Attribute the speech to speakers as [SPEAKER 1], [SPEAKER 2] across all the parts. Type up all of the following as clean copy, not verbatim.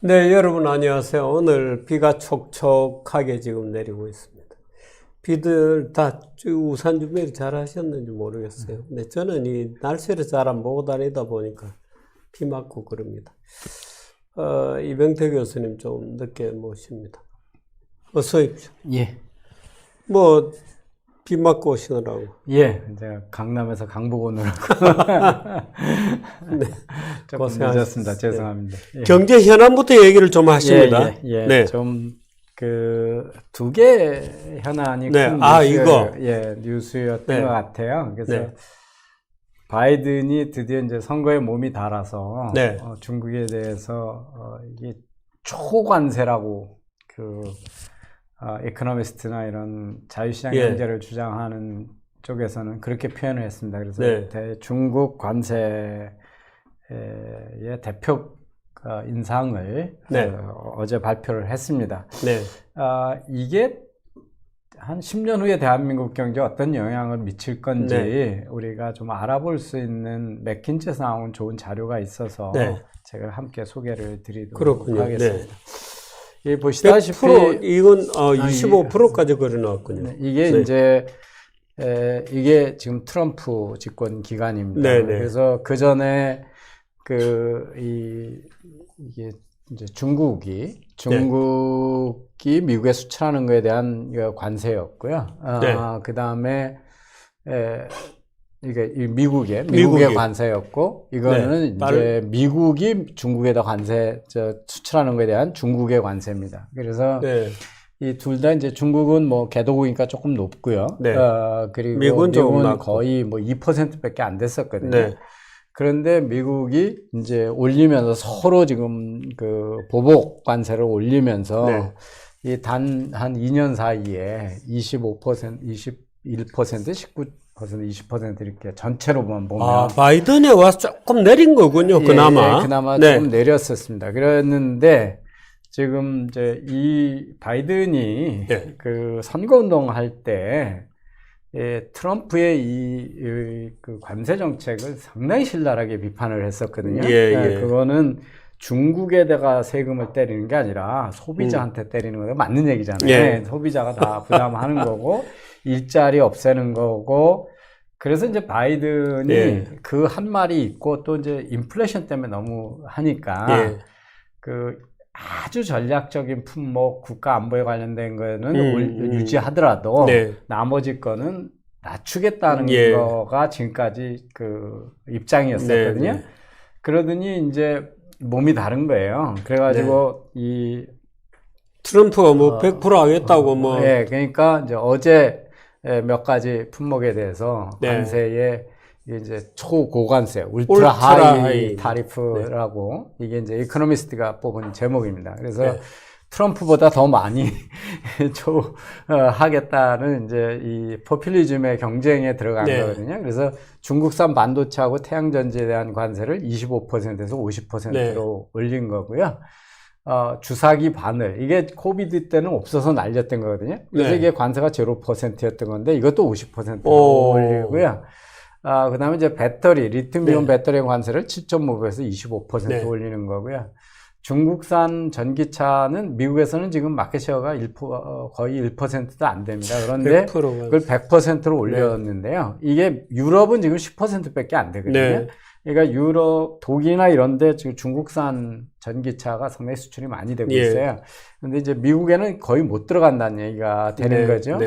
[SPEAKER 1] 네, 여러분 안녕하세요. 오늘 비가 촉촉하게 지금 내리고 있습니다. 비들 다 우산 준비를 잘 하셨는지 모르겠어요. 근데 저는 이 날씨를 잘 안 보고 다니다 보니까 비 맞고 그럽니다. 이병태 교수님 좀 늦게 모십니다. 어서 오십시오.
[SPEAKER 2] 예.
[SPEAKER 1] 뭐, 비 맞고 오시느라고.
[SPEAKER 2] 예. 제가 강남에서 강북 오느라고.
[SPEAKER 1] 네.
[SPEAKER 2] 조금
[SPEAKER 1] 고생하셨습니다.
[SPEAKER 2] 늦었습니다. 죄송합니다. 예.
[SPEAKER 1] 경제 현안부터 얘기를 좀 하십니다.
[SPEAKER 2] 예.
[SPEAKER 1] 네.
[SPEAKER 2] 좀, 두 개 현안이
[SPEAKER 1] 네.
[SPEAKER 2] 큰
[SPEAKER 1] 이거.
[SPEAKER 2] 뉴스였던
[SPEAKER 1] 네.
[SPEAKER 2] 것 같아요. 그래서
[SPEAKER 1] 네.
[SPEAKER 2] 바이든이 드디어 이제 선거에 몸이 달아서
[SPEAKER 1] 네.
[SPEAKER 2] 중국에 대해서 이게 초관세라고 에코노미스트나 이런 자유시장
[SPEAKER 1] 예.
[SPEAKER 2] 경제를 주장하는 쪽에서는 그렇게 표현을 했습니다. 그래서
[SPEAKER 1] 네.
[SPEAKER 2] 중국 관세의 대표 인상을
[SPEAKER 1] 네.
[SPEAKER 2] 어제 발표를 했습니다.
[SPEAKER 1] 네.
[SPEAKER 2] 이게 한 10년 후에 대한민국 경제에 어떤 영향을 미칠 건지
[SPEAKER 1] 네.
[SPEAKER 2] 우리가 좀 알아볼 수 있는 맥킨지에서 나온 좋은 자료가 있어서
[SPEAKER 1] 네.
[SPEAKER 2] 제가 함께 소개를 드리도록
[SPEAKER 1] 그렇군요.
[SPEAKER 2] 하겠습니다.
[SPEAKER 1] 네.
[SPEAKER 2] 이 보시다시피
[SPEAKER 1] 100% 이건 25%까지 그려 나왔군요.
[SPEAKER 2] 네, 이게
[SPEAKER 1] 네.
[SPEAKER 2] 이제 이게 지금 트럼프 집권 기간입니다.
[SPEAKER 1] 네네.
[SPEAKER 2] 그래서 그 전에 이게 이제 중국이 미국에 수출하는 것에 대한 관세였고요.
[SPEAKER 1] 네.
[SPEAKER 2] 그 다음에 이게 미국의 관세였고, 이거는
[SPEAKER 1] 네.
[SPEAKER 2] 이제 미국이 중국에다 수출하는 것에 대한 중국의 관세입니다. 그래서
[SPEAKER 1] 네.
[SPEAKER 2] 이 둘 다 이제 중국은 뭐 개도국이니까 조금 높고요.
[SPEAKER 1] 네.
[SPEAKER 2] 그리고
[SPEAKER 1] 미국은
[SPEAKER 2] 거의 뭐 2%밖에 안 됐었거든요.
[SPEAKER 1] 네.
[SPEAKER 2] 그런데 미국이 이제 올리면서 서로 지금 보복 관세를 올리면서
[SPEAKER 1] 네.
[SPEAKER 2] 이 한 2년 사이에 25%, 21%, 19%, 20% 이렇게 전체로 보면
[SPEAKER 1] 바이든에 와서 조금 내린 거군요. 그나마.
[SPEAKER 2] 그나마
[SPEAKER 1] 네.
[SPEAKER 2] 좀 내렸었습니다. 그랬는데 지금 이제 이 바이든이
[SPEAKER 1] 네.
[SPEAKER 2] 선거 운동할 때 트럼프의 관세 정책을 상당히 신랄하게 비판을 했었거든요.
[SPEAKER 1] 예.
[SPEAKER 2] 그거는 중국에다가 세금을 때리는 게 아니라 소비자한테 때리는 거가 맞는 얘기잖아요.
[SPEAKER 1] 예.
[SPEAKER 2] 소비자가 다 부담하는 거고 일자리 없애는 거고. 그래서 이제 바이든이 그 한 말이 있고 또 이제 인플레이션 때문에 너무 하니까 아주 전략적인 품목, 국가 안보에 관련된 거는 유지하더라도 나머지 거는 낮추겠다는 거가 지금까지 입장이었었거든요. 그러더니 이제 몸이 다른 거예요. 그래가지고 이
[SPEAKER 1] 트럼프가 뭐 100% 하겠다고 뭐.
[SPEAKER 2] 그러니까 이제 어제 몇 가지 품목에 대해서
[SPEAKER 1] 네.
[SPEAKER 2] 관세에 이제 초고관세, 울트라 하이 타리프라고 이게 이제 이코노미스트가 뽑은 제목입니다. 그래서 트럼프보다 더 많이 하겠다는 이제 이 포퓰리즘의 경쟁에 들어간 거거든요. 그래서 중국산 반도체하고 태양전지에 대한 관세를 25%에서 50%로 올린 거고요. 주사기 바늘, 이게 코비드 때는 없어서 날렸던 거거든요. 그래서 이게 관세가 0%였던 건데 이것도 50%로 올리고요. 그 다음에 이제 배터리, 리튬이온 배터리 관세를 7.5배에서 25% 올리는 거고요. 중국산 전기차는 미국에서는 지금 마켓쉐어가 거의 1%도 안 됩니다. 그런데 그걸 100%로 올렸는데요. 이게 유럽은 지금 10%밖에 안 되거든요. 그러니까 유럽, 독일이나 이런 데 지금 중국산 전기차가 상당히 수출이 많이 되고 있어요. 근데 이제 미국에는 거의 못 들어간다는 얘기가 되는 거죠.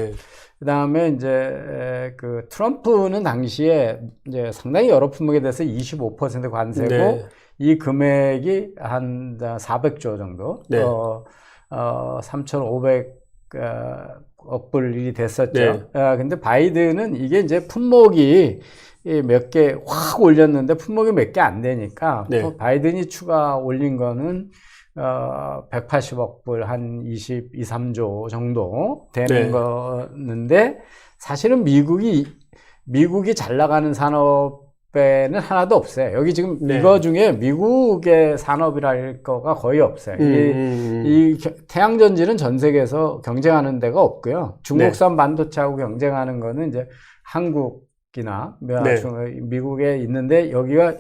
[SPEAKER 2] 그 다음에 이제 트럼프는 당시에 이제 상당히 여러 품목에 대해서 25% 관세고 이 금액이 한 400조 정도, 3,500억 불이 됐었죠. 근데 바이든은 이게 이제 품목이 몇 개 확 올렸는데 품목이 몇 개 안 되니까 바이든이 추가 올린 거는 180억 불, 한 22, 3조 정도 되는 거는데 사실은 미국이 잘 나가는 산업에는 하나도 없어요. 여기 지금 이거 중에 미국의 산업이랄 거가 거의 없어요. 이 태양전지는 전 세계에서 경쟁하는 데가 없고요. 중국산 반도체하고 경쟁하는 거는 이제 한국이나 미국에 있는데 여기가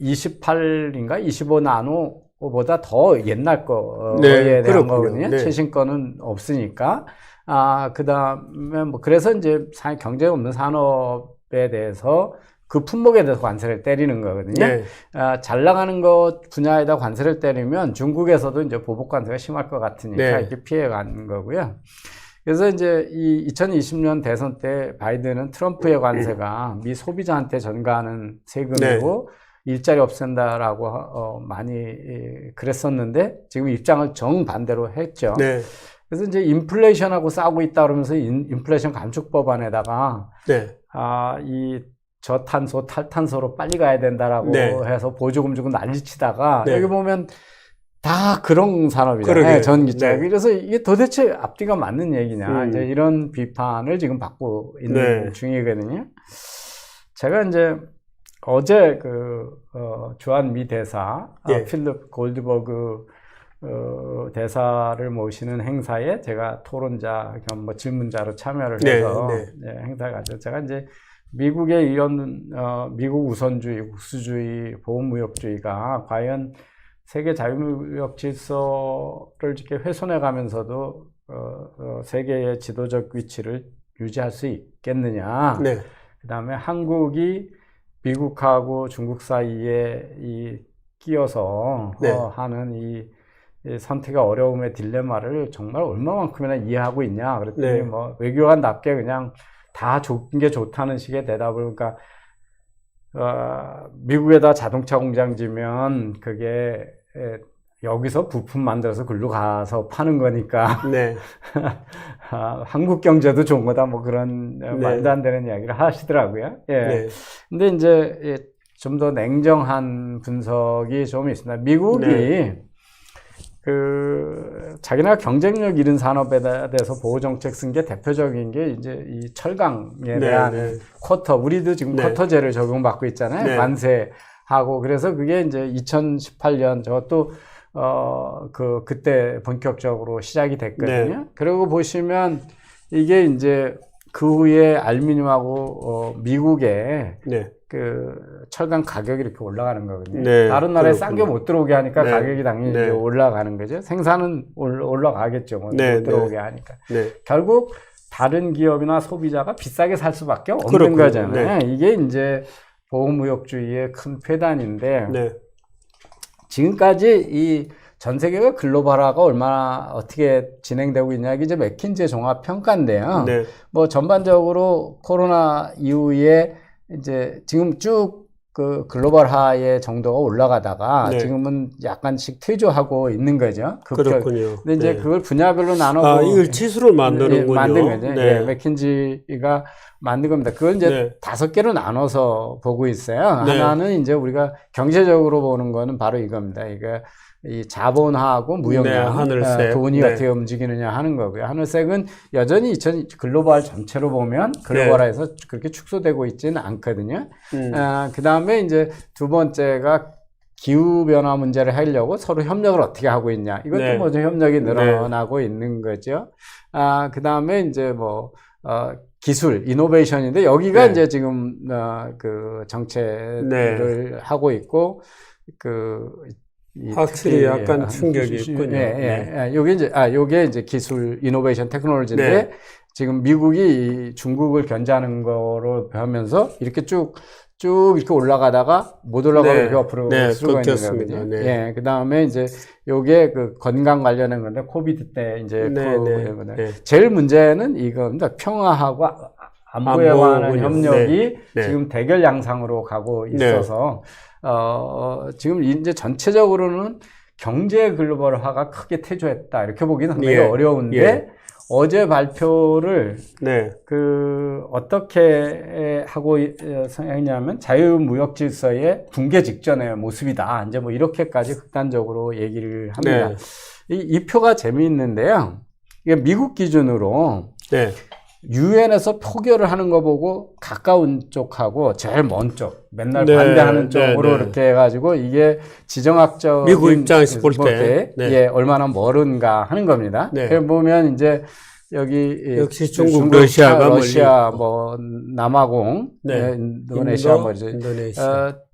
[SPEAKER 2] 28인가 25 나노 거보다 더 옛날 거에
[SPEAKER 1] 네,
[SPEAKER 2] 대한
[SPEAKER 1] 그렇군요.
[SPEAKER 2] 거거든요.
[SPEAKER 1] 네.
[SPEAKER 2] 최신 거는 없으니까. 그다음에 뭐 그래서 이제 경쟁 없는 산업에 대해서 그 품목에 대해서 관세를 때리는 거거든요.
[SPEAKER 1] 네.
[SPEAKER 2] 잘 나가는 것 분야에다 관세를 때리면 중국에서도 이제 보복 관세가 심할 것 같으니까
[SPEAKER 1] 네.
[SPEAKER 2] 이렇게 피해 가는 거고요. 그래서 이제 이 2020년 대선 때 바이든은 트럼프의 관세가 미 소비자한테 전가하는 세금이고 일자리 없앤다라고 많이 그랬었는데 지금 입장을 정반대로 했죠.
[SPEAKER 1] 네.
[SPEAKER 2] 그래서 이제 인플레이션하고 싸우고 있다 그러면서 인플레이션 감축 법안에다가
[SPEAKER 1] 네.
[SPEAKER 2] 이 저탄소, 탈탄소로 빨리 가야 된다라고
[SPEAKER 1] 네.
[SPEAKER 2] 해서 보조금 주고 난리치다가
[SPEAKER 1] 네.
[SPEAKER 2] 여기 보면 다 그런 산업이잖아요.
[SPEAKER 1] 그러게요.
[SPEAKER 2] 전기차.
[SPEAKER 1] 네.
[SPEAKER 2] 그래서 이게 도대체 앞뒤가 맞는 얘기냐. 이제 이런 비판을 지금 받고 있는
[SPEAKER 1] 네.
[SPEAKER 2] 중이거든요. 제가 이제 어제 주한 미 대사,
[SPEAKER 1] 네.
[SPEAKER 2] 필립 골드버그 대사를 모시는 행사에 제가 토론자 겸 뭐 질문자로 참여를 해서
[SPEAKER 1] 네.
[SPEAKER 2] 행사를 가져. 제가 이제 미국의 이런 미국 우선주의, 국수주의, 보호무역주의가 과연 세계 자유무역 질서를 이렇게 훼손해 가면서도 세계의 지도적 위치를 유지할 수 있겠느냐.
[SPEAKER 1] 네.
[SPEAKER 2] 그다음에 한국이 미국하고 중국 사이에 끼어서
[SPEAKER 1] 네.
[SPEAKER 2] 하는 이 선택의 어려움의 딜레마를 정말 얼마만큼이나 이해하고 있냐. 그랬더니
[SPEAKER 1] 네.
[SPEAKER 2] 뭐 외교관답게 그냥 다 좋은 게 좋다는 식의 대답을, 그러니까 미국에다 자동차 공장 지면 그게 여기서 부품 만들어서 글로 가서 파는 거니까
[SPEAKER 1] 네.
[SPEAKER 2] 한국 경제도 좋은 거다, 뭐 그런 말도 안 되는 이야기를 하시더라고요. 예.
[SPEAKER 1] 네.
[SPEAKER 2] 근데 이제 좀 더 냉정한 분석이 좀 있습니다. 미국이
[SPEAKER 1] 네.
[SPEAKER 2] 자기네가 경쟁력 잃은 산업에 대해서 보호 정책 쓴 게 대표적인 게 이제 이 철강에 대한 쿼터, 우리도 지금 쿼터제를 적용받고 있잖아요. 관세하고. 그래서 그게 이제 2018년 저것도 그때 본격적으로 시작이 됐거든요. 그리고 보시면 이게 이제 그 후에 알루미늄하고 미국의 철강 가격이 이렇게 올라가는 거거든요. 다른 나라에 싼 게 못 들어오게 하니까 가격이 당연히 이제 올라가는 거죠. 생산은 올라가겠죠. 못 들어오게 하니까. 결국 다른 기업이나 소비자가 비싸게 살 수밖에 없는 거잖아요. 이게 이제 보호무역주의의 큰 폐단인데 지금까지 이 전 세계가 글로벌화가 얼마나 어떻게 진행되고 있냐, 이게 이제 맥킨지 종합 평가인데요. 뭐 전반적으로 코로나 이후에 이제 지금 쭉 그 글로벌화의 정도가 올라가다가 지금은 약간씩 퇴조하고 있는 거죠.
[SPEAKER 1] 그렇군요.
[SPEAKER 2] 근데 이제 그걸 분야별로 나눠서
[SPEAKER 1] 이걸 지수를 만드는군요.
[SPEAKER 2] 만든 거죠. 맥킨지가 만든 겁니다. 그걸 이제 5개로 나눠서 보고 있어요. 하나는 이제 우리가 경제적으로 보는 거는 바로 이겁니다. 이거 이 자본하고 무역량,
[SPEAKER 1] 하늘색.
[SPEAKER 2] 돈이 어떻게 움직이느냐 하는 거고요. 하늘색은 여전히 글로벌 전체로 보면 글로벌화해서 그렇게 축소되고 있지는 않거든요. 그 다음에 이제 두 번째가 기후변화 문제를 하려고 서로 협력을 어떻게 하고 있냐. 이것도 뭐 좀 협력이 늘어나고 있는 거죠. 그 다음에 이제 뭐, 기술, 이노베이션인데 여기가 이제 지금, 그 정책을 하고 있고,
[SPEAKER 1] 확실히 약간 충격이 있군요.
[SPEAKER 2] 요게 이제 기술, 이노베이션 테크놀로지인데 지금 미국이 중국을 견제하는 거로 하면서 이렇게 쭉 이렇게 올라가다가 못 올라가고 이렇게 앞으로 쓰고 있는 거거든요. 그 다음에 이제 요게 그 건강 관련한 건데 코비드 때 이제 제일 문제는 이겁니다. 평화하고 안보에 관한 협력이 지금 대결 양상으로 가고 있어서 지금 이제 전체적으로는 경제 글로벌화가 크게 퇴조했다 이렇게 보기는 상당히 어려운데 어제 발표를 어떻게 하고 했냐면 자유무역 질서의 붕괴 직전의 모습이다. 이제 뭐 이렇게까지 극단적으로 얘기를 합니다. 이 표가 재미있는데요. 이게 미국 기준으로 유엔에서 표결을 하는 거 보고 가까운 쪽하고 제일 먼 쪽, 맨날 반대하는 쪽으로 이렇게 해가지고 이게 지정학적
[SPEAKER 1] 미국 입장에서 볼 때
[SPEAKER 2] 얼마나 멀은가 하는 겁니다. 그래 보면 이제 여기
[SPEAKER 1] 역시 중국, 러시아,
[SPEAKER 2] 뭐 남아공, 인도네시아 뭐죠.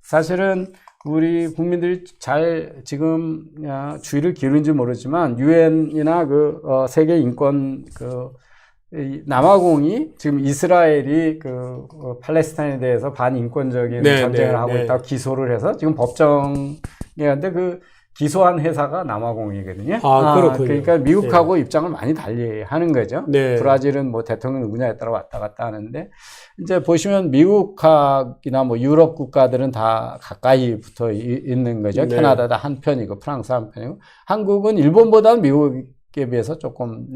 [SPEAKER 2] 사실은 우리 국민들이 잘 지금 주의를 기울인지 모르지만 유엔이나 세계 인권 이 남아공이 지금 이스라엘이 팔레스타인에 대해서 반인권적인
[SPEAKER 1] 네,
[SPEAKER 2] 전쟁을
[SPEAKER 1] 네,
[SPEAKER 2] 하고
[SPEAKER 1] 네.
[SPEAKER 2] 있다고 기소를 해서 지금 법정에 하는데 기소한 회사가 남아공이거든요.
[SPEAKER 1] 그렇군요.
[SPEAKER 2] 그러니까 미국하고 입장을 많이 달리하는 거죠.
[SPEAKER 1] 네.
[SPEAKER 2] 브라질은 뭐 대통령 누구냐에 따라 왔다 갔다 하는데 이제 보시면 미국이나 뭐 유럽 국가들은 다 가까이 붙어 있는 거죠.
[SPEAKER 1] 네.
[SPEAKER 2] 캐나다도 한 편이고 프랑스 한 편이고 한국은 일본보다는 미국에 비해서 조금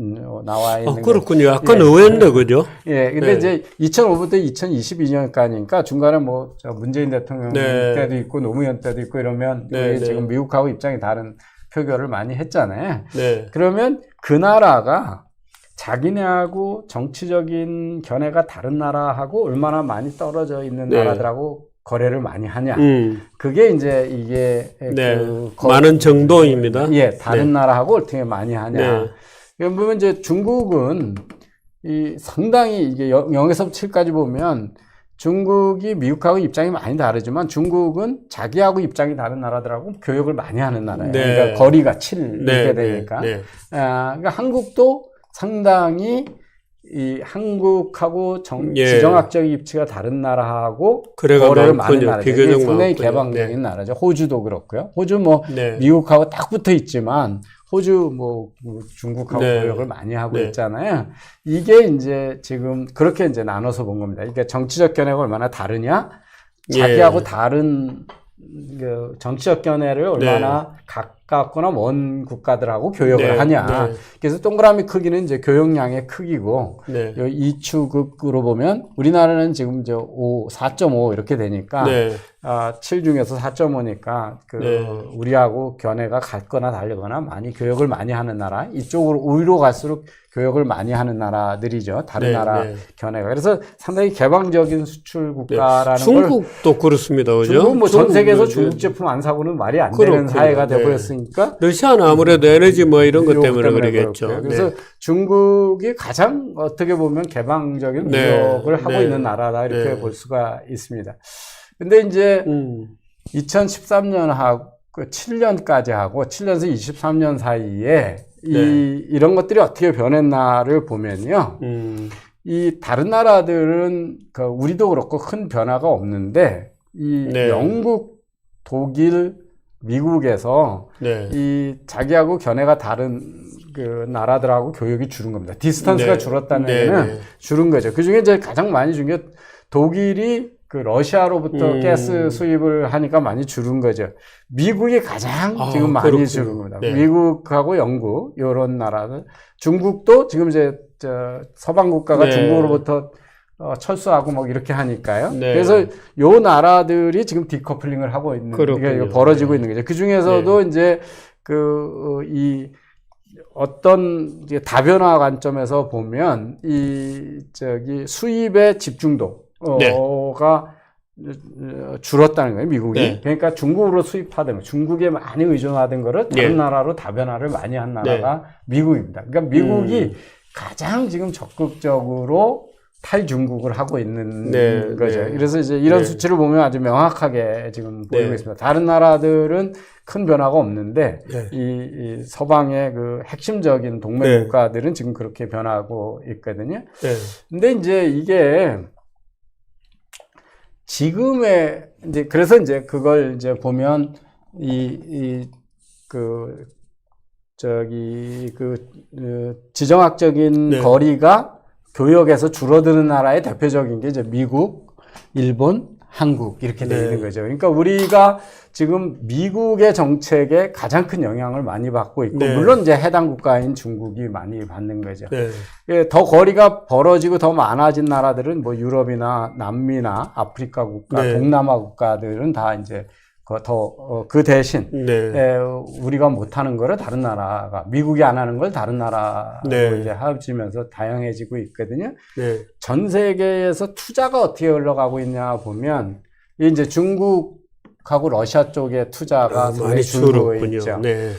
[SPEAKER 2] 나와 있는
[SPEAKER 1] 그렇군요. 약간
[SPEAKER 2] 예.
[SPEAKER 1] 의외인데, 그죠?
[SPEAKER 2] 예, 근데
[SPEAKER 1] 네.
[SPEAKER 2] 이제 2005부터 2022년까지니까 중간에 뭐 문재인 대통령
[SPEAKER 1] 네.
[SPEAKER 2] 때도 있고 노무현 때도 있고 이러면
[SPEAKER 1] 네,
[SPEAKER 2] 우리
[SPEAKER 1] 네.
[SPEAKER 2] 지금 미국하고 입장이 다른 표결을 많이 했잖아요.
[SPEAKER 1] 네.
[SPEAKER 2] 그러면 그 나라가 자기네하고 정치적인 견해가 다른 나라하고 얼마나 많이 떨어져 있는
[SPEAKER 1] 네.
[SPEAKER 2] 나라들하고 거래를 많이 하냐. 그게 이제 이게
[SPEAKER 1] 네. 많은 정도입니다.
[SPEAKER 2] 예, 다른
[SPEAKER 1] 네.
[SPEAKER 2] 나라하고 어떻게 많이 하냐.
[SPEAKER 1] 네.
[SPEAKER 2] 보면 이제 중국은 상당히 이게 0에서 7까지 보면 중국이 미국하고 입장이 많이 다르지만 중국은 자기하고 입장이 다른 나라들하고 교역을 많이 하는 나라예요.
[SPEAKER 1] 네.
[SPEAKER 2] 그러니까 거리가 7
[SPEAKER 1] 네.
[SPEAKER 2] 이렇게 되니까.
[SPEAKER 1] 네.
[SPEAKER 2] 그러니까 한국도 상당히 이 한국하고
[SPEAKER 1] 예.
[SPEAKER 2] 지정학적 입지가 다른 나라하고
[SPEAKER 1] 거래가
[SPEAKER 2] 거래를
[SPEAKER 1] 많군요.
[SPEAKER 2] 많은 나라죠.
[SPEAKER 1] 비교적
[SPEAKER 2] 상당히
[SPEAKER 1] 많군요.
[SPEAKER 2] 개방적인 나라죠. 호주도 그렇고요. 호주 뭐
[SPEAKER 1] 네.
[SPEAKER 2] 미국하고 딱 붙어 있지만 호주 뭐 중국하고
[SPEAKER 1] 네.
[SPEAKER 2] 교역을 많이 하고
[SPEAKER 1] 네.
[SPEAKER 2] 있잖아요. 이게 이제 지금 그렇게 이제 나눠서 본 겁니다. 그러니까 정치적 견해가 얼마나 다르냐, 자기하고
[SPEAKER 1] 예.
[SPEAKER 2] 다른 정치적 견해를 얼마나 가깝거나 먼 국가들하고 교역을
[SPEAKER 1] 네.
[SPEAKER 2] 하냐.
[SPEAKER 1] 네.
[SPEAKER 2] 그래서 동그라미 크기는 이제 교역량의 크기고
[SPEAKER 1] 네.
[SPEAKER 2] 이 축으로 보면 우리나라는 지금 이제 4.5 이렇게 되니까
[SPEAKER 1] 네.
[SPEAKER 2] 7 중에서 4.5니까
[SPEAKER 1] 네.
[SPEAKER 2] 우리하고 견해가 같거나 다르거나 많이 교역을 많이 하는 나라, 이쪽으로 우위로 갈수록 교역을 많이 하는 나라들이죠. 다른
[SPEAKER 1] 네,
[SPEAKER 2] 나라
[SPEAKER 1] 네.
[SPEAKER 2] 견해가. 그래서 상당히 개방적인 수출 국가라는 걸
[SPEAKER 1] 중국도 그렇습니다. 그죠?
[SPEAKER 2] 중국 뭐 전 세계에서
[SPEAKER 1] 중국도
[SPEAKER 2] 중국
[SPEAKER 1] 이제
[SPEAKER 2] 제품 안 사고는 말이 안
[SPEAKER 1] 그렇군요.
[SPEAKER 2] 되는 사회가
[SPEAKER 1] 네.
[SPEAKER 2] 돼버렸으니까
[SPEAKER 1] 러시아는 아무래도 에너지 뭐 이런 것 때문에 그러겠죠.
[SPEAKER 2] 그렇고요. 그래서 중국이 가장 어떻게 보면 개방적인
[SPEAKER 1] 네.
[SPEAKER 2] 무역을 하고
[SPEAKER 1] 네.
[SPEAKER 2] 있는 나라다 이렇게
[SPEAKER 1] 네.
[SPEAKER 2] 볼 수가 있습니다. 근데 이제 2013년하고 7년까지 하고 7년에서 23년 사이에 이런 것들이 어떻게 변했나를 보면요. 이 다른 나라들은 우리도 그렇고 큰 변화가 없는데
[SPEAKER 1] 네.
[SPEAKER 2] 영국, 독일, 미국에서
[SPEAKER 1] 네.
[SPEAKER 2] 이 자기하고 견해가 다른 나라들하고 교역이 줄은 겁니다. 디스턴스가
[SPEAKER 1] 네.
[SPEAKER 2] 줄었다는
[SPEAKER 1] 네.
[SPEAKER 2] 얘기는
[SPEAKER 1] 네.
[SPEAKER 2] 줄은 거죠. 그 중에 이제 가장 많이 준 게 독일이 러시아로부터 가스 수입을 하니까 많이 줄은 거죠. 미국이 가장 지금 많이
[SPEAKER 1] 그렇군요.
[SPEAKER 2] 줄은 겁니다.
[SPEAKER 1] 네.
[SPEAKER 2] 미국하고 영국, 이런 나라들. 중국도 지금 이제 서방 국가가
[SPEAKER 1] 네.
[SPEAKER 2] 중국으로부터 철수하고 뭐 이렇게 하니까요.
[SPEAKER 1] 네.
[SPEAKER 2] 그래서 요 나라들이 지금 디커플링을 하고 있는,
[SPEAKER 1] 그렇군요.
[SPEAKER 2] 벌어지고
[SPEAKER 1] 네.
[SPEAKER 2] 있는 거죠. 그 중에서도 이제 이 어떤 이제 다변화 관점에서 보면 수입의 집중도
[SPEAKER 1] 네.
[SPEAKER 2] 가 줄었다는 거예요, 미국이.
[SPEAKER 1] 네.
[SPEAKER 2] 그러니까 중국으로 수입하던 거, 중국에 많이 의존하던 거를 다른
[SPEAKER 1] 네.
[SPEAKER 2] 나라로 다변화를 많이 한 나라가 미국입니다. 그러니까 미국이 가장 지금 적극적으로 탈중국을 하고 있는
[SPEAKER 1] 네.
[SPEAKER 2] 거죠.
[SPEAKER 1] 네.
[SPEAKER 2] 그래서 이제 이런
[SPEAKER 1] 네.
[SPEAKER 2] 수치를 보면 아주 명확하게 지금 보이고
[SPEAKER 1] 네.
[SPEAKER 2] 있습니다. 다른 나라들은 큰 변화가 없는데
[SPEAKER 1] 네.
[SPEAKER 2] 이 서방의 핵심적인 동맹
[SPEAKER 1] 네.
[SPEAKER 2] 국가들은 지금 그렇게 변하고 있거든요.
[SPEAKER 1] 네.
[SPEAKER 2] 근데 이제 이게 지금의 그래서 이제 그걸 이제 보면 지정학적인
[SPEAKER 1] 네.
[SPEAKER 2] 거리가 교역에서 줄어드는 나라의 대표적인 게 이제 미국, 일본, 한국 이렇게 되어
[SPEAKER 1] 네.
[SPEAKER 2] 있는 거죠. 그러니까 우리가 지금 미국의 정책에 가장 큰 영향을 많이 받고 있고
[SPEAKER 1] 네.
[SPEAKER 2] 물론 이제 해당 국가인 중국이 많이 받는 거죠.
[SPEAKER 1] 네.
[SPEAKER 2] 예, 더 거리가 벌어지고 더 많아진 나라들은 뭐 유럽이나 남미나 아프리카 국가,
[SPEAKER 1] 네.
[SPEAKER 2] 동남아 국가들은 다 이제 그 대신
[SPEAKER 1] 네.
[SPEAKER 2] 우리가 못하는 거를 다른 나라가 미국이 안 하는 걸 다른 나라로
[SPEAKER 1] 네.
[SPEAKER 2] 이제 합치면서 다양해지고 있거든요.
[SPEAKER 1] 네.
[SPEAKER 2] 전 세계에서 투자가 어떻게 흘러가고 있냐 보면 이제 중국하고 러시아 쪽에 투자가
[SPEAKER 1] 많이
[SPEAKER 2] 줄고
[SPEAKER 1] 줄었군요.
[SPEAKER 2] 있죠.
[SPEAKER 1] 네.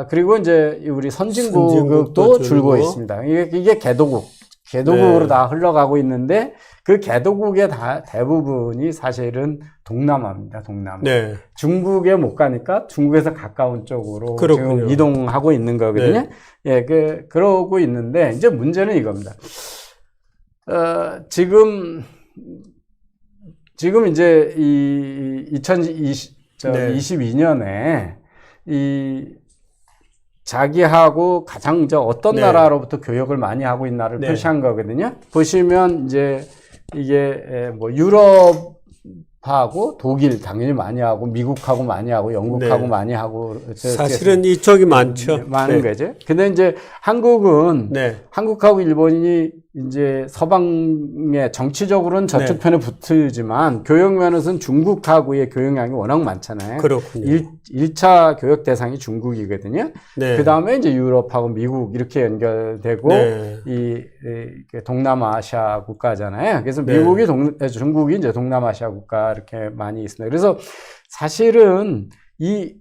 [SPEAKER 2] 그리고 이제 우리 선진국도
[SPEAKER 1] 선진국도
[SPEAKER 2] 줄고
[SPEAKER 1] 줄고.
[SPEAKER 2] 있습니다. 이게 개도국 개도국으로
[SPEAKER 1] 네.
[SPEAKER 2] 다 흘러가고 있는데 그 개도국의 대부분이 사실은 동남아입니다. 동남아.
[SPEAKER 1] 네.
[SPEAKER 2] 중국에 못 가니까 중국에서 가까운 쪽으로
[SPEAKER 1] 그렇군요.
[SPEAKER 2] 지금 이동하고 있는 거거든요.
[SPEAKER 1] 네.
[SPEAKER 2] 예, 그러고 있는데 이제 문제는 이겁니다. 지금 이제 이 2022년에 이 자기하고 가장 어떤
[SPEAKER 1] 네.
[SPEAKER 2] 나라로부터 교역을 많이 하고 있나를
[SPEAKER 1] 네.
[SPEAKER 2] 표시한 거거든요. 보시면 이제 이게 뭐 유럽하고 독일 당연히 많이 하고 미국하고 많이 하고 영국하고
[SPEAKER 1] 네.
[SPEAKER 2] 많이 하고
[SPEAKER 1] 사실은 이쪽이 많죠.
[SPEAKER 2] 많은
[SPEAKER 1] 네.
[SPEAKER 2] 거죠. 근데 이제 한국은
[SPEAKER 1] 네.
[SPEAKER 2] 한국하고 일본이 이제 서방의 정치적으로는 저쪽
[SPEAKER 1] 네.
[SPEAKER 2] 편에 붙지만 교역 면에서는 중국하고의 교역량이 워낙 많잖아요.
[SPEAKER 1] 그렇군요.
[SPEAKER 2] 1차 교역 대상이 중국이거든요.
[SPEAKER 1] 네.
[SPEAKER 2] 그 다음에 이제 유럽하고 미국 이렇게 연결되고
[SPEAKER 1] 네.
[SPEAKER 2] 이 동남아시아 국가잖아요. 그래서
[SPEAKER 1] 네.
[SPEAKER 2] 중국이 이제 동남아시아 국가 이렇게 많이 있습니다. 그래서 사실은 이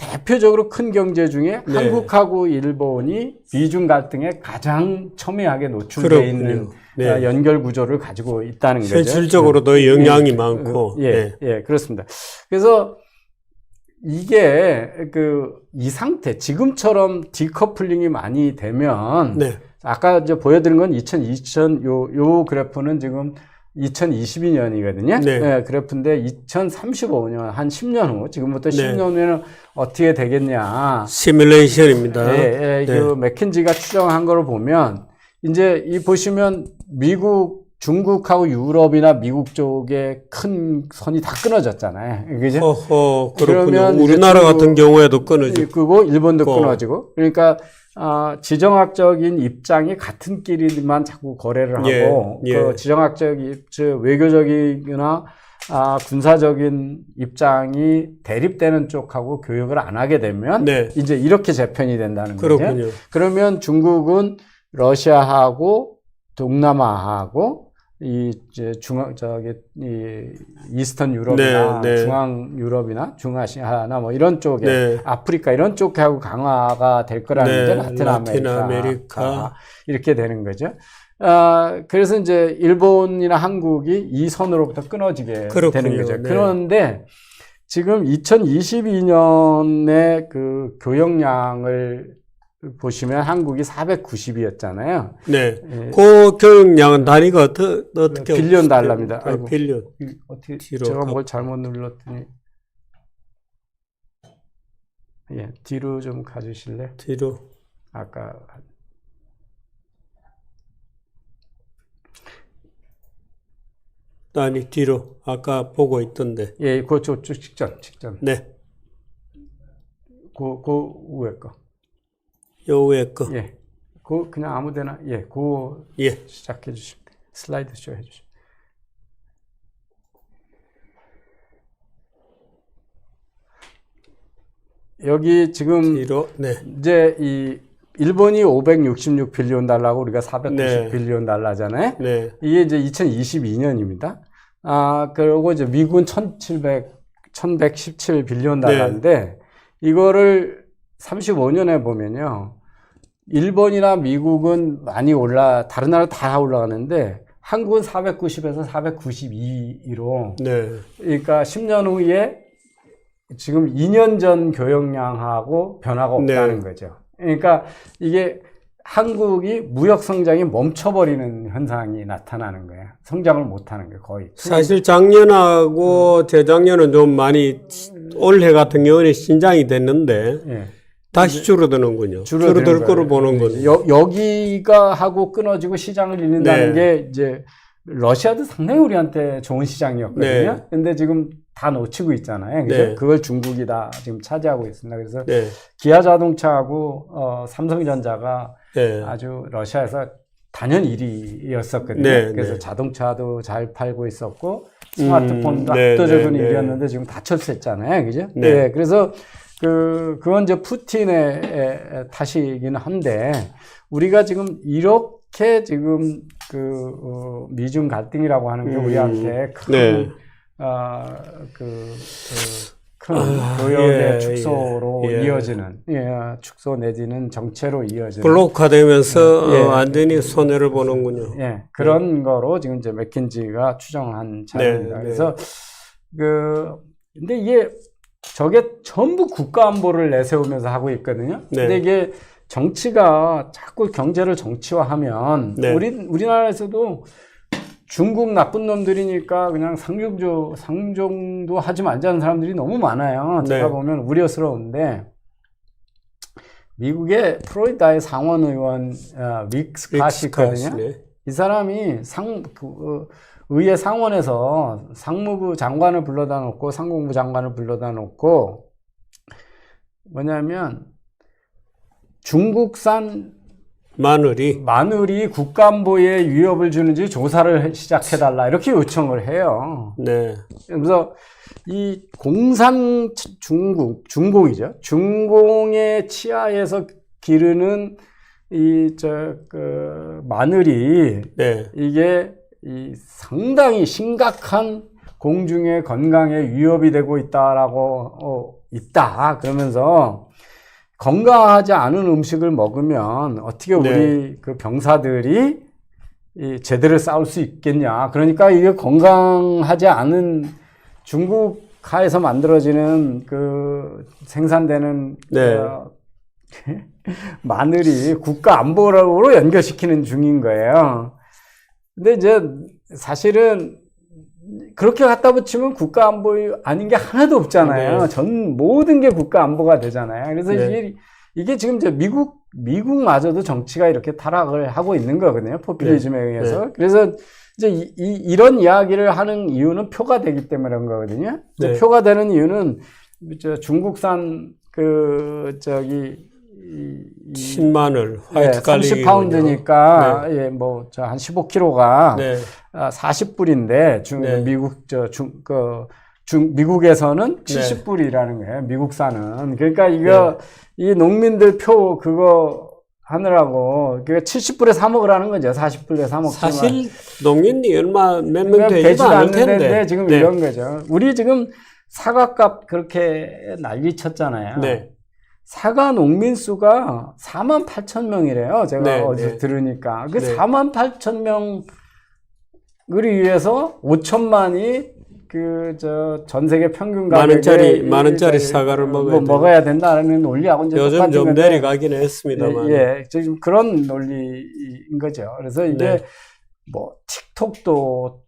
[SPEAKER 2] 대표적으로 큰 경제 중에
[SPEAKER 1] 네.
[SPEAKER 2] 한국하고 일본이 미중 갈등에 가장 첨예하게 노출되어
[SPEAKER 1] 그렇군요.
[SPEAKER 2] 있는
[SPEAKER 1] 네.
[SPEAKER 2] 연결 구조를 가지고 있다는 거죠.
[SPEAKER 1] 실질적으로도 영향이 많고.
[SPEAKER 2] 예,
[SPEAKER 1] 네.
[SPEAKER 2] 예, 그렇습니다. 그래서 이게 이 상태, 지금처럼 디커플링이 많이 되면
[SPEAKER 1] 네.
[SPEAKER 2] 아까 이제 보여드린 건 요 그래프는 지금 2022년이거든요.
[SPEAKER 1] 네.
[SPEAKER 2] 네, 그래프인데 2035년 한 10년 후 지금부터
[SPEAKER 1] 네.
[SPEAKER 2] 10년 후에는 어떻게 되겠냐.
[SPEAKER 1] 시뮬레이션입니다.
[SPEAKER 2] 네, 그 맥킨지가 추정한 걸 보면 이제 이 보시면 미국, 중국하고 유럽이나 미국 쪽에 큰 선이 다 끊어졌잖아요. 그죠?
[SPEAKER 1] 허허, 그렇군요.
[SPEAKER 2] 그러면
[SPEAKER 1] 우리나라
[SPEAKER 2] 이제
[SPEAKER 1] 같은 경우에도 끊어지고.
[SPEAKER 2] 끄고 일본도 끊어지고. 그러니까 지정학적인 입장이 같은 끼리만 자꾸 거래를 하고
[SPEAKER 1] 예, 예.
[SPEAKER 2] 그 외교적이나 군사적인 입장이 대립되는 쪽하고 교역을 안 하게 되면
[SPEAKER 1] 네.
[SPEAKER 2] 이제 이렇게 재편이 된다는
[SPEAKER 1] 그렇군요.
[SPEAKER 2] 거죠. 그러면 중국은 러시아하고 동남아하고 이 이스턴 유럽이나
[SPEAKER 1] 네, 네.
[SPEAKER 2] 중앙 유럽이나 중아시아나 뭐 이런 쪽에
[SPEAKER 1] 네.
[SPEAKER 2] 아프리카 이런 쪽하고 강화가 될 거라는
[SPEAKER 1] 네,
[SPEAKER 2] 거죠.
[SPEAKER 1] 라틴 아메리카.
[SPEAKER 2] 이렇게 되는 거죠. 그래서 이제 일본이나 한국이 이 선으로부터 끊어지게
[SPEAKER 1] 그렇군요.
[SPEAKER 2] 되는 거죠.
[SPEAKER 1] 네.
[SPEAKER 2] 그런데 지금 2022년에 그 교역량을 보시면 한국이 490이었잖아요.
[SPEAKER 1] 네.
[SPEAKER 2] 예.
[SPEAKER 1] 그 교육량은 단위가 어떻게
[SPEAKER 2] 빌리언 달러입니다. 아이고.
[SPEAKER 1] 빌리언.
[SPEAKER 2] 어떻게
[SPEAKER 1] 뒤로
[SPEAKER 2] 제가
[SPEAKER 1] 가-
[SPEAKER 2] 뭘 잘못 눌렀더니 예, 뒤로 좀 가주실래요?
[SPEAKER 1] 뒤로.
[SPEAKER 2] 아까
[SPEAKER 1] 단위 뒤로. 아까 보고 있던데.
[SPEAKER 2] 예, 그쪽 직전.
[SPEAKER 1] 네.
[SPEAKER 2] 그 위에 거.
[SPEAKER 1] 요 위에 거.
[SPEAKER 2] 예. 그냥 아무데나
[SPEAKER 1] 예.
[SPEAKER 2] 시작해 주시면 돼요. 슬라이드 쇼 해 주시면. 여기 지금
[SPEAKER 1] 뒤로. 네.
[SPEAKER 2] 이제 이 일본이 566 빌리언 달러고 우리가 490
[SPEAKER 1] 네.
[SPEAKER 2] 빌리언 달러잖아요.
[SPEAKER 1] 네.
[SPEAKER 2] 이게 이제 2022년입니다. 그리고 이제 미국은 1117 빌리언 달러인데 이거를 35년에 보면요. 일본이나 미국은 많이 다른 나라 다 올라가는데 한국은 490에서 492로
[SPEAKER 1] 네.
[SPEAKER 2] 그러니까 10년 후에 지금 2년 전 교역량하고 변화가 없다는
[SPEAKER 1] 네.
[SPEAKER 2] 거죠. 그러니까 이게 한국이 무역 성장이 멈춰버리는 현상이 나타나는 거예요. 성장을 못하는 거예요, 거의.
[SPEAKER 1] 사실 작년하고 재작년은 좀 많이 올해 같은 경우는 신장이 됐는데
[SPEAKER 2] 예.
[SPEAKER 1] 다시 줄어드는군요.
[SPEAKER 2] 줄어드는
[SPEAKER 1] 줄어들 거로
[SPEAKER 2] 거예요.
[SPEAKER 1] 보는 거죠.
[SPEAKER 2] 여기가 하고 끊어지고 시장을 잃는다는
[SPEAKER 1] 네.
[SPEAKER 2] 게 이제 러시아도 상당히 우리한테 좋은 시장이었거든요.
[SPEAKER 1] 네.
[SPEAKER 2] 근데 지금 다 놓치고 있잖아요. 그죠?
[SPEAKER 1] 네.
[SPEAKER 2] 그걸 중국이 다 지금 차지하고 있습니다. 그래서
[SPEAKER 1] 네.
[SPEAKER 2] 기아 자동차하고 삼성전자가
[SPEAKER 1] 네.
[SPEAKER 2] 아주 러시아에서 단연 1위였었거든요.
[SPEAKER 1] 네,
[SPEAKER 2] 그래서
[SPEAKER 1] 네.
[SPEAKER 2] 자동차도 잘 팔고 있었고 스마트폰도
[SPEAKER 1] 네,
[SPEAKER 2] 압도적인
[SPEAKER 1] 네, 네.
[SPEAKER 2] 1위였는데 지금 다 철수했잖아요. 그죠?
[SPEAKER 1] 네.
[SPEAKER 2] 네. 그래서 그건 이제 푸틴의 탓이긴 한데 우리가 지금 이렇게 지금 미중 갈등이라고 하는 게 우리한테 큰
[SPEAKER 1] 네.
[SPEAKER 2] 큰 교역의
[SPEAKER 1] 예,
[SPEAKER 2] 축소로
[SPEAKER 1] 예.
[SPEAKER 2] 이어지는 축소 내지는 정체로 이어지는
[SPEAKER 1] 블록화되면서
[SPEAKER 2] 예.
[SPEAKER 1] 완전히 손해를 보는군요.
[SPEAKER 2] 그런 거로 지금 이제 맥킨지가 추정한 자료입니다.
[SPEAKER 1] 네.
[SPEAKER 2] 그래서 근데 이게 저게 전부 국가안보를 내세우면서 하고 있거든요.
[SPEAKER 1] 네.
[SPEAKER 2] 근데 이게 정치가 자꾸 경제를 정치화하면
[SPEAKER 1] 네.
[SPEAKER 2] 우리나라에서도 중국 나쁜 놈들이니까 그냥 상종도 하지 말자는 사람들이 너무 많아요.
[SPEAKER 1] 네.
[SPEAKER 2] 제가 보면 우려스러운데 미국의 플로리다의 상원 의원 릭 스캇이 있거든요.
[SPEAKER 1] 네.
[SPEAKER 2] 이 사람이 의회 상원에서 상무부 장관을 불러다 놓고 상공부 장관을 불러다 놓고 뭐냐면 중국산 마늘이 국가안보에 위협을 주는지 조사를 시작해달라 이렇게 요청을 해요.
[SPEAKER 1] 네.
[SPEAKER 2] 그래서 이 공산 중공이죠. 중공의 치하에서 기르는 마늘이
[SPEAKER 1] 네.
[SPEAKER 2] 이게 상당히 심각한 공중의 건강에 위협이 되고 있다라고 그러면서 건강하지 않은 음식을 먹으면 어떻게 우리 그 병사들이 제대로 싸울 수 있겠냐. 그러니까 이게 건강하지 않은 중국하에서 만들어지는 생산되는 마늘이 국가 안보로 연결시키는 중인 거예요. 근데 이제 사실은 그렇게 갖다 붙이면 국가 안보 아닌 게 하나도 없잖아요. 모든 게 국가 안보가 되잖아요. 그래서 이게 지금 이제 미국마저도 정치가 이렇게 타락을 하고 있는 거거든요. 포퓰리즘에 의해서. 그래서 이제 이런 이야기를 하는 이유는 표가 되기 때문에 그런 거거든요. 표가 되는 이유는 중국산
[SPEAKER 1] 신마늘, 화이트 갈릭이
[SPEAKER 2] 30파운드니까 한 15kg가 40불인데 미국에서는 70불이라는 거예요. 미국산은. 그러니까 이 농민들 표 그거 하느라고 70불에 사 먹으라는 거죠. 40불에 사 먹지만
[SPEAKER 1] 사실 농민이 몇 명 되지도 않을 텐데
[SPEAKER 2] 지금 이런 거죠. 우리 지금 사과값 그렇게 난리 쳤잖아요. 사과 농민 수가 48,000명이래요. 제가 어제 들으니까. 48,000명을 위해서 5천만이 전 세계 평균 가격에
[SPEAKER 1] 만 원짜리 사과를
[SPEAKER 2] 먹어야 된다는 논리하고 이제
[SPEAKER 1] 요즘 좀 내려가긴 했습니다만.
[SPEAKER 2] 지금 그런 논리인 거죠. 그래서 이게 틱톡도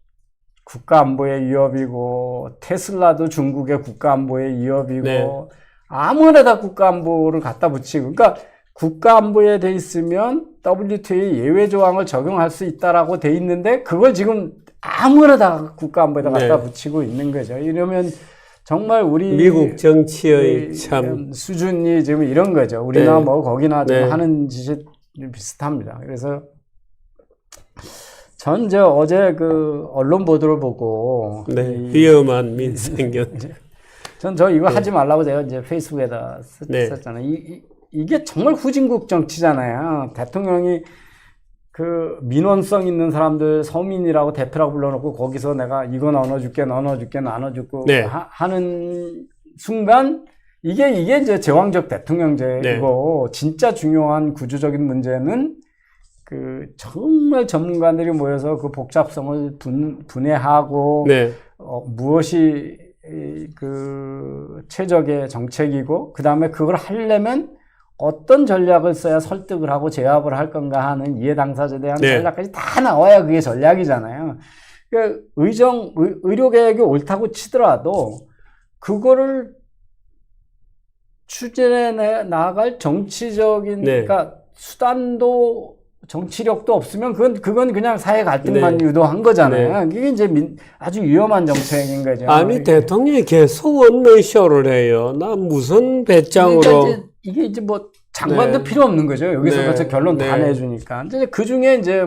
[SPEAKER 2] 국가 안보의 위협이고 테슬라도 중국의 국가 안보의 위협이고 아무데나 국가안보를 갖다 붙이고, 그러니까 국가안보에 돼 있으면 WTO의 예외 조항을 적용할 수 있다라고 돼 있는데 그걸 지금 아무데나 국가안보에다 갖다 붙이고 있는 거죠. 이러면 정말 우리
[SPEAKER 1] 미국 정치의 참
[SPEAKER 2] 수준이 지금 이런 거죠. 우리나 거기나 지금 하는 짓이 비슷합니다. 그래서 전 어제 언론 보도를 보고
[SPEAKER 1] 위험한 민생경제.
[SPEAKER 2] 전 이거 하지 말라고 제가 이제 페이스북에다 썼잖아요. 이게 정말 후진국 정치잖아요. 대통령이 민원성 있는 사람들 서민이라고 대표라고 불러놓고 거기서 내가 이거 나눠줄게 하는 순간 이게 이제 제왕적 대통령제이고 진짜 중요한 구조적인 문제는 정말 전문가들이 모여서 그 복잡성을 분해하고 무엇이 최적의 정책이고 그 다음에 그걸 하려면 어떤 전략을 써야 설득을 하고 제압을 할 건가 하는 이해 당사자에 대한 전략까지 다 나와야 그게 전략이잖아요. 그러니까 의료개혁이 옳다고 치더라도 그거를 추진해 나갈 정치적인 그러니까 수단도 정치력도 없으면 그건 그냥 사회 갈등만 유도한 거잖아요. 이게 이제 아주 위험한 정책인 거죠.
[SPEAKER 1] 아니 대통령이 계속 원맨쇼를 해요. 나 무슨 배짱으로
[SPEAKER 2] 그러니까 이게 이제 장관도 필요 없는 거죠. 여기서 벌써 결론 다 내주니까. 이제 그 중에 이제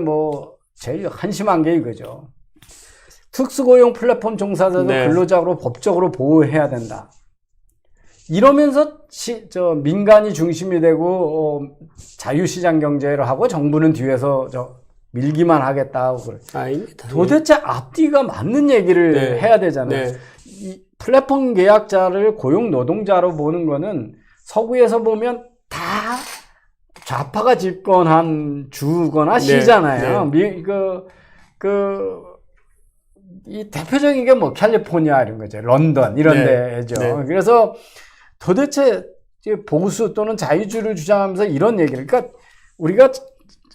[SPEAKER 2] 제일 한심한 게 이거죠. 특수고용 플랫폼 종사자도 근로자로 법적으로 보호해야 된다. 이러면서 민간이 중심이 되고 자유시장 경제를 하고 정부는 뒤에서 밀기만 하겠다 하고 그래.
[SPEAKER 1] 아닙니다.
[SPEAKER 2] 도대체 앞뒤가 맞는 얘기를 해야 되잖아요. 플랫폼 계약자를 고용 노동자로 보는 거는 서구에서 보면 다 좌파가 집권한 주거나 시잖아요.
[SPEAKER 1] 네.
[SPEAKER 2] 이 대표적인 게 뭐 캘리포니아 이런 거죠. 런던 이런
[SPEAKER 1] 네.
[SPEAKER 2] 데죠.
[SPEAKER 1] 네.
[SPEAKER 2] 그래서 도대체 보수 또는 자유주의를 주장하면서 이런 얘기를, 그러니까 우리가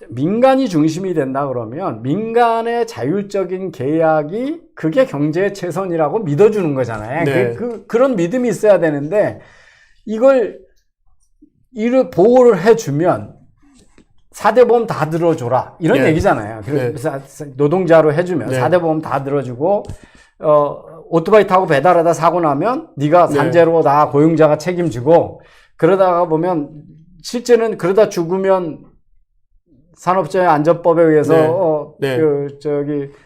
[SPEAKER 2] 민간이 중심이 된다 그러면 민간의 자율적인 계약이 그게 경제의 최선이라고 믿어주는 거잖아요.
[SPEAKER 1] 네.
[SPEAKER 2] 그런 믿음이 있어야 되는데 이걸 보호를 해주면 4대 보험 다 들어줘라 이런
[SPEAKER 1] 네.
[SPEAKER 2] 얘기잖아요.
[SPEAKER 1] 네.
[SPEAKER 2] 그래서 노동자로 해주면
[SPEAKER 1] 네.
[SPEAKER 2] 4대 보험 다 들어주고 오토바이 타고 배달하다 사고 나면 네가
[SPEAKER 1] 네.
[SPEAKER 2] 산재로 다 고용자가 책임지고, 그러다가 보면 실제는 그러다 죽으면 산업재해 안전법에 의해서
[SPEAKER 1] 네.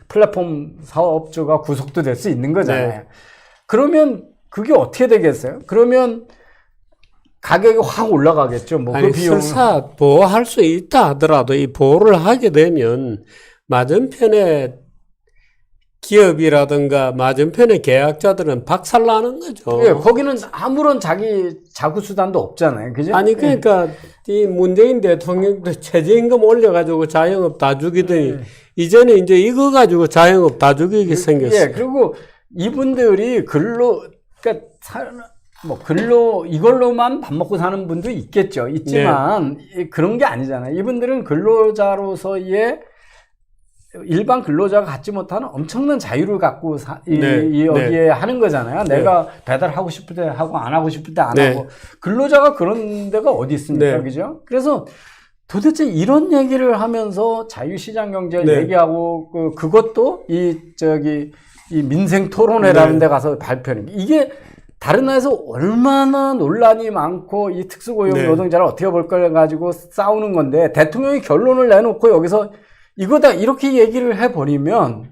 [SPEAKER 2] 플랫폼 사업주가 구속도 될 수 있는 거잖아요.
[SPEAKER 1] 네.
[SPEAKER 2] 그러면 그게 어떻게 되겠어요? 그러면 가격이 확 올라가겠죠. 뭐
[SPEAKER 1] 아니,
[SPEAKER 2] 그 비용
[SPEAKER 1] 설사 보호할 수 있다 하더라도 이 보호를 하게 되면 맞은편에 기업이라든가 맞은편의 계약자들은 박살나는 거죠.
[SPEAKER 2] 예, 거기는 아무런 자구 수단도 없잖아요. 그죠?
[SPEAKER 1] 아니, 그러니까 이 문재인 대통령도 최저임금 올려가지고 자영업 다 죽이더니 이제는 이제 이거 가지고 자영업 다 죽이게 생겼어요.
[SPEAKER 2] 예, 그리고 이분들이 그러니까 이걸로만 밥 먹고 사는 분도 있겠죠. 있지만 그런 게 아니잖아요. 이분들은 근로자로서의 일반 근로자가 갖지 못하는 엄청난 자유를 갖고 여기에 하는 거잖아요. 내가 배달하고 싶을 때 하고 안 하고 싶을 때 안 하고. 근로자가 그런 데가 어디 있습니까? 그죠? 그래서 도대체 이런 얘기를 하면서 자유시장 경제를 얘기하고 그것도 이 민생 토론회라는 데 가서 발표하는 이게 다른 나라에서 얼마나 논란이 많고 이 특수고용 노동자를 어떻게 볼 걸 가지고 싸우는 건데 대통령이 결론을 내놓고 여기서 이거다 이렇게 얘기를 해버리면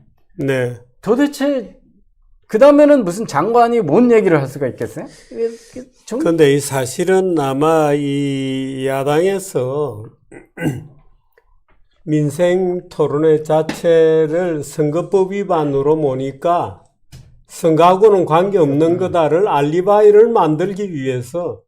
[SPEAKER 2] 도대체 그 다음에는 무슨 장관이 뭔 얘기를 할 수가 있겠어요?
[SPEAKER 1] 그런데 이 사실은 아마 이 야당에서 민생 토론회 자체를 선거법 위반으로 보니까 선거하고는 관계없는 거다를 알리바이를 만들기 위해서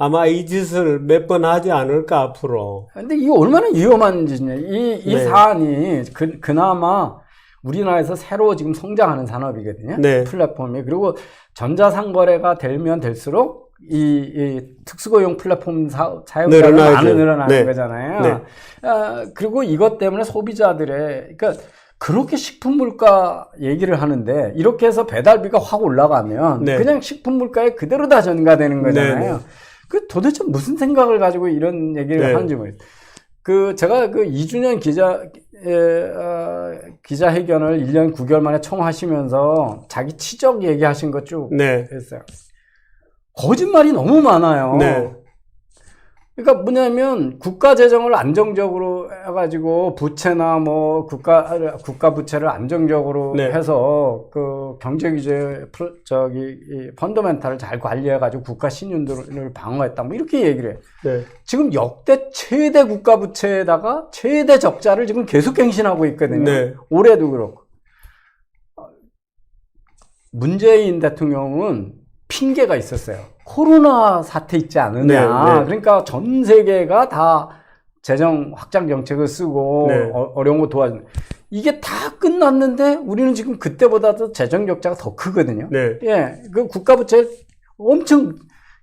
[SPEAKER 1] 아마 이 짓을 몇 번 하지 않을까 앞으로.
[SPEAKER 2] 근데 이게 얼마나 위험한 짓이냐. 이 사안이 그나마 우리나라에서 새로 지금 성장하는 산업이거든요. 플랫폼이. 그리고 전자상거래가 되면 될수록 이 특수고용 플랫폼 사용자가 많이 늘어나는 거잖아요. 그리고 이것 때문에 소비자들의, 그러니까 그렇게 식품 물가 얘기를 하는데 이렇게 해서 배달비가 확 올라가면 그냥 식품 물가에 그대로 다 전가되는 거잖아요. 그 도대체 무슨 생각을 가지고 이런 얘기를 하는지 모르겠어요. 제가 2주년 기자회견을 1년 9개월 만에 총하시면서 자기 치적 얘기하신 것 쭉 했어요. 거짓말이 너무 많아요. 그러니까 뭐냐면 국가 재정을 안정적으로 해가지고 부채나 뭐 국가 부채를 안정적으로 해서 그 경제 규제 이 펀더멘탈을 잘 관리해가지고 국가 신용도를 방어했다 뭐 이렇게 얘기를 해요. 지금 역대 최대 국가 부채에다가 최대 적자를 지금 계속 갱신하고 있거든요. 올해도 그렇고. 문재인 대통령은 핑계가 있었어요. 코로나 사태 있지 않느냐. 그러니까 전 세계가 다 재정 확장 정책을 쓰고 어려운 거 도와주는. 이게 다 끝났는데 우리는 지금 그때보다도 재정 적자가 더 크거든요. 그 국가 부채 엄청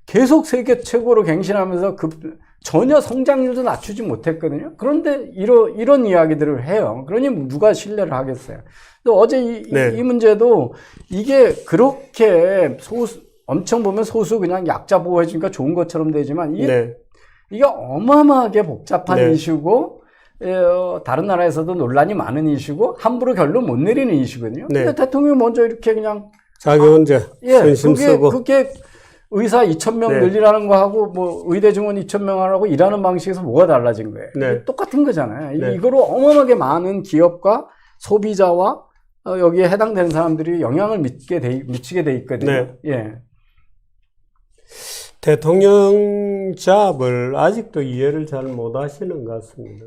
[SPEAKER 2] 계속 세계 최고로 갱신하면서 전혀 성장률도 낮추지 못했거든요. 그런데 이런 이야기들을 해요. 그러니 누가 신뢰를 하겠어요. 또 어제 이 문제도 이게 그렇게 엄청 보면 소수 그냥 약자 보호해주니까 좋은 것처럼 되지만 이게 어마어마하게 복잡한 이슈고 다른 나라에서도 논란이 많은 이슈고 함부로 결론 못 내리는 이슈거든요. 근데 대통령이 먼저 이렇게 그냥
[SPEAKER 1] 자기 혼자 선심 쓰고
[SPEAKER 2] 그게 의사 2,000명 늘리라는 거 하고 뭐 의대 증원 2,000명 하라고 일하는 방식에서 뭐가 달라진 거예요? 똑같은 거잖아요. 이거로 어마어마하게 많은 기업과 소비자와 여기에 해당되는 사람들이 영향을 미치게 돼 있거든요. 대통령
[SPEAKER 1] 잡을 아직도 이해를 잘 못 하시는 것 같습니다.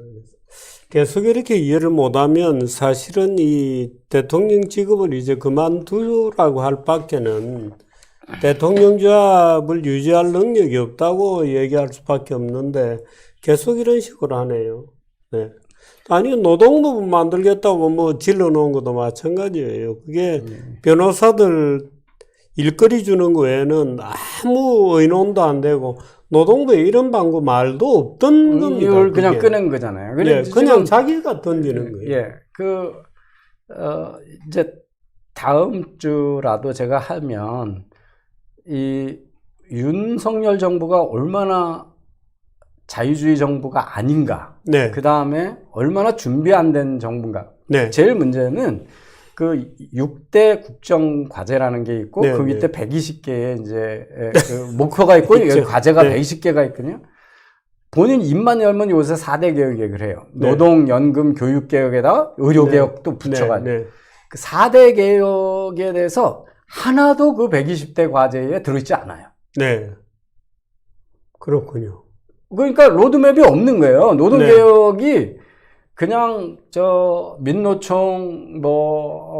[SPEAKER 1] 계속 이렇게 이해를 못하면 사실은 이 대통령 직업을 이제 그만두라고 할 밖에는 대통령 잡을 유지할 능력이 없다고 얘기할 수밖에 없는데 계속 이런 식으로 하네요. 네. 아니, 노동부 만들겠다고 뭐 질러 놓은 것도 마찬가지예요. 그게 변호사들 일거리 주는 거 외에는 아무 의논도 안 되고 노동부에 이런 방법 말도 없던 겁니다.
[SPEAKER 2] 이걸 그냥
[SPEAKER 1] 그게.
[SPEAKER 2] 끄는 거잖아요.
[SPEAKER 1] 예,
[SPEAKER 2] 지금
[SPEAKER 1] 그냥 자기가 던지는 거예요.
[SPEAKER 2] 예, 이제 다음 주라도 제가 하면 이 윤석열 정부가 얼마나 자유주의 정부가 아닌가.
[SPEAKER 1] 네.
[SPEAKER 2] 그 다음에 얼마나 준비 안 된 정부인가.
[SPEAKER 1] 네.
[SPEAKER 2] 제일 문제는 그 6대 국정과제라는 게 있고
[SPEAKER 1] 네,
[SPEAKER 2] 그 밑에
[SPEAKER 1] 네.
[SPEAKER 2] 120개의 이제 그 목표가 있고
[SPEAKER 1] 있죠.
[SPEAKER 2] 과제가
[SPEAKER 1] 네.
[SPEAKER 2] 120개가 있거든요. 본인 입만 열면 요새 4대 개혁 얘기를 해요.
[SPEAKER 1] 네.
[SPEAKER 2] 노동, 연금, 교육 개혁에다가 의료 개혁도 붙여가지고.
[SPEAKER 1] 네.
[SPEAKER 2] 그 4대 개혁에 대해서 하나도 그 120대 과제에 들어있지 않아요.
[SPEAKER 1] 네. 그렇군요.
[SPEAKER 2] 그러니까 로드맵이 없는 거예요.
[SPEAKER 1] 네.
[SPEAKER 2] 노동개혁이 그냥 민노총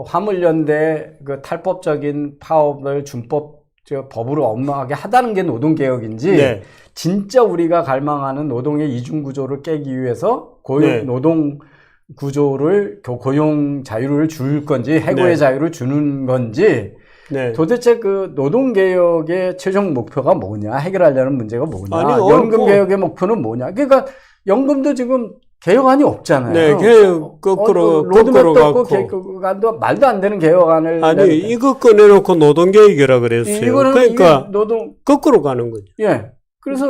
[SPEAKER 2] 화물연대 그 탈법적인 파업을 준법 법으로 엄하게 하다는 게 노동개혁인지
[SPEAKER 1] 네.
[SPEAKER 2] 진짜 우리가 갈망하는 노동의 이중구조를 깨기 위해서
[SPEAKER 1] 네.
[SPEAKER 2] 노동 구조를 고용 자유를 줄 건지 해고의
[SPEAKER 1] 네.
[SPEAKER 2] 자유를 주는 건지
[SPEAKER 1] 네.
[SPEAKER 2] 도대체 그 노동개혁의 최종 목표가 뭐냐, 해결하려는 문제가 뭐냐,
[SPEAKER 1] 아니,
[SPEAKER 2] 연금개혁의 목표는 뭐냐. 그러니까 연금도 지금 개혁안이 없잖아요.
[SPEAKER 1] 네, 개혁 거꾸로
[SPEAKER 2] 로드맵도 없고
[SPEAKER 1] 갖고.
[SPEAKER 2] 개혁안도 말도 안 되는 개혁안을
[SPEAKER 1] 아니,
[SPEAKER 2] 내는데.
[SPEAKER 1] 이거 꺼내놓고 노동개혁이라 그랬어요.
[SPEAKER 2] 이거는
[SPEAKER 1] 그러니까
[SPEAKER 2] 노동
[SPEAKER 1] 거꾸로 가는 거죠.
[SPEAKER 2] 예. 그래서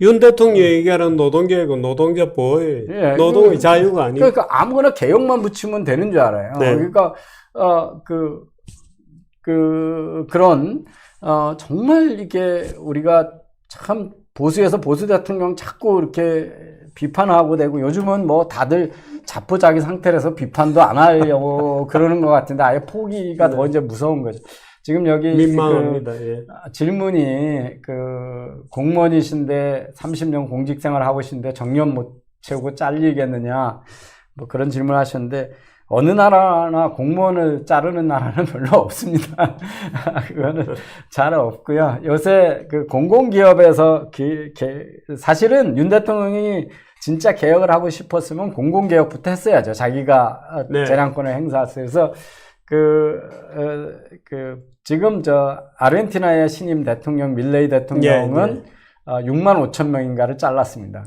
[SPEAKER 1] 윤 대통령 얘기하는 노동개혁은 노동자 보호예요.
[SPEAKER 2] 예,
[SPEAKER 1] 노동의 자유가 아니고.
[SPEAKER 2] 그러니까 아무거나 개혁만 붙이면 되는 줄 알아요.
[SPEAKER 1] 네.
[SPEAKER 2] 그러니까 그런 정말 이게 우리가 참 보수에서 보수 대통령 자꾸 이렇게 비판하고 되고 요즘은 뭐 다들 자포자기 상태라서 비판도 안 하려고 그러는 것 같은데 아예 포기가 더 이제 무서운 거죠. 지금 여기
[SPEAKER 1] 민망합니다. 예.
[SPEAKER 2] 질문이 공무원이신데 30년 공직생활 하고 계신데 정년 못 채우고 잘리겠느냐 뭐 그런 질문 하셨는데 어느 나라나 공무원을 자르는 나라는 별로 없습니다. 그거는 잘 없고요. 요새 그 공공기업에서 사실은 윤 대통령이 진짜 개혁을 하고 싶었으면 공공개혁부터 했어야죠. 자기가
[SPEAKER 1] 네.
[SPEAKER 2] 재량권을 행사했어요. 그래서 지금 아르헨티나의 신임 대통령 밀레이 대통령은 6만 5천 명인가를 잘랐습니다.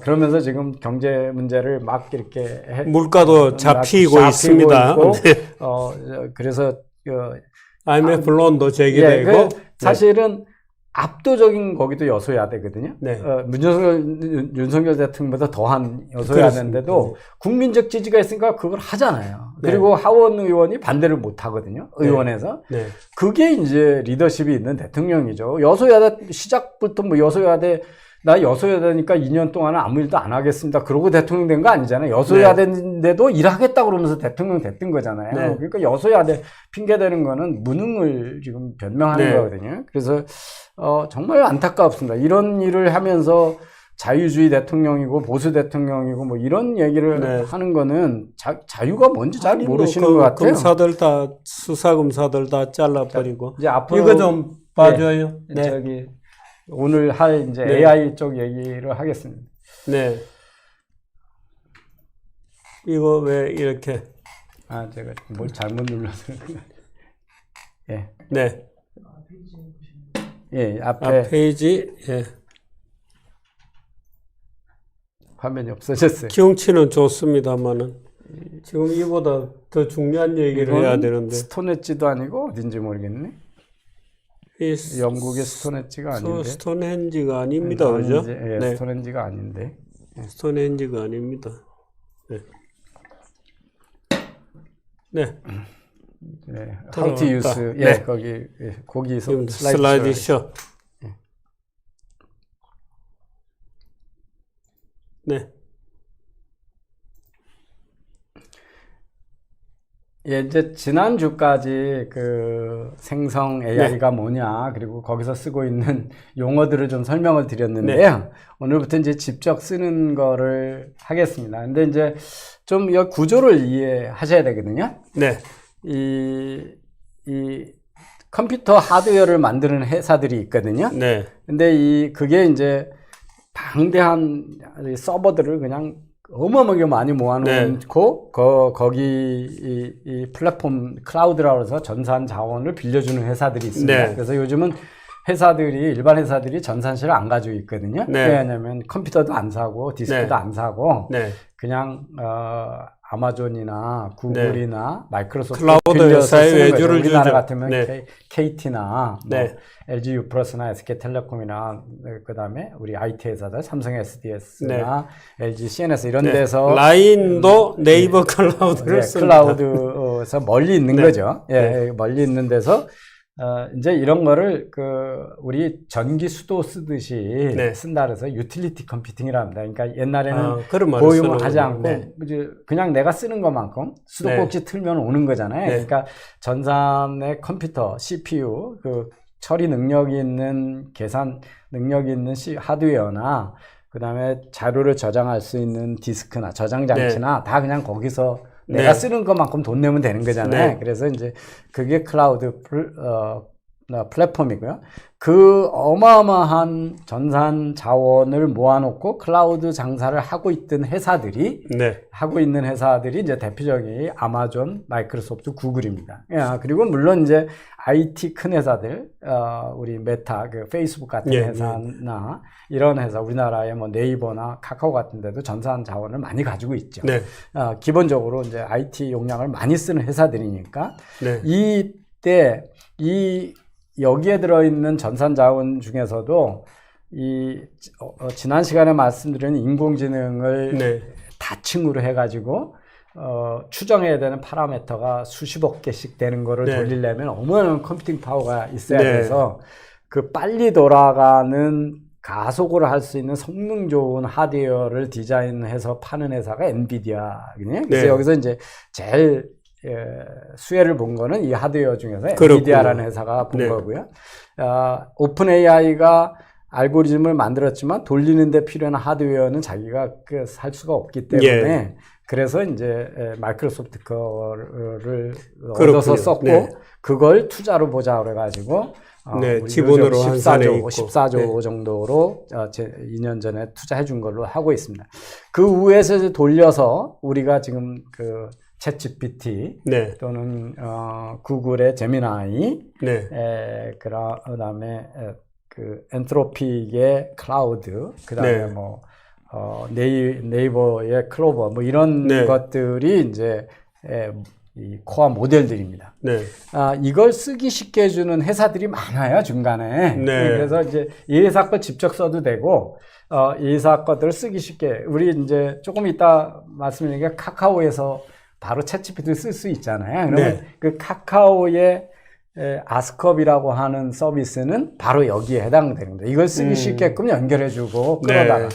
[SPEAKER 2] 그러면서 지금 경제 문제를 막 이렇게
[SPEAKER 1] 물가도 잡히고 있습니다.
[SPEAKER 2] 있고,
[SPEAKER 1] 네.
[SPEAKER 2] 그래서
[SPEAKER 1] IMF 론도 제기되고.
[SPEAKER 2] 사실은 압도적인 거기도 여소야대거든요.
[SPEAKER 1] 네.
[SPEAKER 2] 윤석열 대통령보다 더한 여소야대인데도 국민적 지지가 있으니까 그걸 하잖아요.
[SPEAKER 1] 네.
[SPEAKER 2] 그리고 하원 의원이 반대를 못 하거든요. 의원에서.
[SPEAKER 1] 네.
[SPEAKER 2] 그게 이제 리더십이 있는 대통령이죠. 여소야대 시작부터 나 여소야대니까 2년 동안은 아무 일도 안 하겠습니다. 그러고 대통령 된 거 아니잖아요. 여소야대인데도 일하겠다고 그러면서 대통령 됐던 거잖아요.
[SPEAKER 1] 네.
[SPEAKER 2] 그러니까 여소야대 핑계대는 거는 무능을 지금 변명하는
[SPEAKER 1] 네.
[SPEAKER 2] 거거든요. 그래서 정말 안타깝습니다. 이런 일을 하면서 자유주의 대통령이고 보수 대통령이고 뭐 이런 얘기를
[SPEAKER 1] 네.
[SPEAKER 2] 하는 거는 자유가 뭔지 잘 모르시는 것 같아요.
[SPEAKER 1] 검사들 다 수사검사들 다 잘라버리고.
[SPEAKER 2] 이제 앞으로
[SPEAKER 1] 이거 좀 봐줘요.
[SPEAKER 2] 네. 오늘 할 이제
[SPEAKER 1] 네.
[SPEAKER 2] AI 쪽 얘기를 하겠습니다.
[SPEAKER 1] 네. 이거 왜 이렇게?
[SPEAKER 2] 제가 뭘 잘못 눌러서. 예.
[SPEAKER 1] 네.
[SPEAKER 2] 예,
[SPEAKER 1] 앞
[SPEAKER 2] 앞에
[SPEAKER 1] 페이지. 예.
[SPEAKER 2] 화면이 없어졌어요.
[SPEAKER 1] 경치는 좋습니다만은 지금 이보다 더 중요한 얘기를 해야 되는데.
[SPEAKER 2] 스톤헤지도 아니고 어딘지 모르겠네. 영국의 스톤헤지가 아닌데.
[SPEAKER 1] 스톤헨지가 아닙니다, 그죠?
[SPEAKER 2] 예,
[SPEAKER 1] 네.
[SPEAKER 2] 스톤헨지가 아닌데.
[SPEAKER 1] 스톤헨지가 아닙니다. 네. 네.
[SPEAKER 2] 네. How to use. 예,
[SPEAKER 1] 네.
[SPEAKER 2] 거기서
[SPEAKER 1] 슬라이드 쇼. 네.
[SPEAKER 2] 예, 이제 지난주까지 그 생성 AI가 뭐냐, 그리고 거기서 쓰고 있는 용어들을 좀 설명을 드렸는데요. 오늘부터 이제 직접 쓰는 거를 하겠습니다. 근데 이제 좀 이 구조를 이해하셔야 되거든요.
[SPEAKER 1] 네.
[SPEAKER 2] 이 컴퓨터 하드웨어를 만드는 회사들이 있거든요.
[SPEAKER 1] 네.
[SPEAKER 2] 근데 그게 이제 방대한 서버들을 그냥 어마어마하게 많이 모아놓고 거기 이 플랫폼 클라우드라고 해서 전산 자원을 빌려주는 회사들이 있습니다.
[SPEAKER 1] 네.
[SPEAKER 2] 그래서 요즘은 일반 회사들이 전산실을 안 가지고 있거든요.
[SPEAKER 1] 네.
[SPEAKER 2] 왜냐하면 컴퓨터도 안 사고 디스크도 안 사고
[SPEAKER 1] 네.
[SPEAKER 2] 그냥 아마존이나 구글이나 마이크로소프트
[SPEAKER 1] 클라우드 회사에 외주를
[SPEAKER 2] 우리나라
[SPEAKER 1] 주죠.
[SPEAKER 2] 같으면
[SPEAKER 1] 네.
[SPEAKER 2] KT나
[SPEAKER 1] 네.
[SPEAKER 2] LG U+나 SK텔레콤이나 그다음에 우리 IT 회사들 삼성 SDS나 LG CNS 이런 데서
[SPEAKER 1] 라인도 네이버 클라우드를 씁니다.
[SPEAKER 2] 클라우드에서 멀리 있는 거죠. 예, 멀리 있는 데서 이제 이런 거를 우리 전기 수도 쓰듯이 쓴다 그래서 유틸리티 컴퓨팅이라 합니다. 그러니까 옛날에는 보유를 하지 않고 이제 그냥 내가 쓰는 것만큼 수도꼭지 틀면 오는 거잖아요. 그러니까 전산의 컴퓨터, CPU, 처리 능력이 있는 계산 능력이 있는 하드웨어나 그다음에 자료를 저장할 수 있는 디스크나 저장 장치나 다 그냥 거기서 내가 쓰는 것만큼 돈 내면 되는 거잖아요. 그래서 이제 그게 클라우드 플랫폼이고요. 그 어마어마한 전산 자원을 모아놓고 클라우드 장사를 하고 있던 회사들이 이제 대표적인 아마존, 마이크로소프트, 구글입니다. 그리고 물론 이제 IT 큰 회사들, 우리 메타, 페이스북 같은 회사나 이런 회사, 우리나라의 뭐 네이버나 카카오 같은 데도 전산 자원을 많이 가지고 있죠. 기본적으로 이제 IT 용량을 많이 쓰는 회사들이니까 이때 여기에 들어있는 전산 자원 중에서도 지난 시간에 말씀드린 인공지능을 다층으로 해가지고 추정해야 되는 파라미터가 수십억 개씩 되는 거를 돌리려면 어마어마한 컴퓨팅 파워가 있어야 돼서 빨리 돌아가는 가속으로 할 수 있는 성능 좋은 하드웨어를 디자인해서 파는 회사가 엔비디아거든요. 그래서 여기서 이제 제일 수혜를 본 거는 이 하드웨어 중에서 엔비디아라는 회사가 본 거고요. 오픈 AI가 알고리즘을 만들었지만 돌리는 데 필요한 하드웨어는 자기가 살 수가 없기 때문에 그래서 이제 마이크로소프트 거를 얻어서 썼고 그걸 투자로 보자 그래가지고
[SPEAKER 1] 지분으로 환산해 있고
[SPEAKER 2] 14조 정도로 2년 전에 투자해 준 걸로 하고 있습니다. 그 후에서 이제 돌려서 우리가 지금 챗GPT 또는 구글의 제미나이 그다음에 엔트로픽의 클라우드 그다음에 네이버의 클로버 뭐 이런 것들이 이제 이 코어 모델들입니다. 이걸 쓰기 쉽게 해주는 회사들이 많아요, 중간에. 그래서 이제 이 회사 거 직접 써도 되고, 이 회사 것들을 쓰기 쉽게. 우리 이제 조금 이따 말씀드린 카카오에서 바로 챗GPT를 쓸 수 있잖아요. 그러면 그 카카오의 아스컵이라고 하는 서비스는 바로 여기에 해당되는 거예요. 이걸 쓰기 쉽게끔 연결해주고, 끌어다가.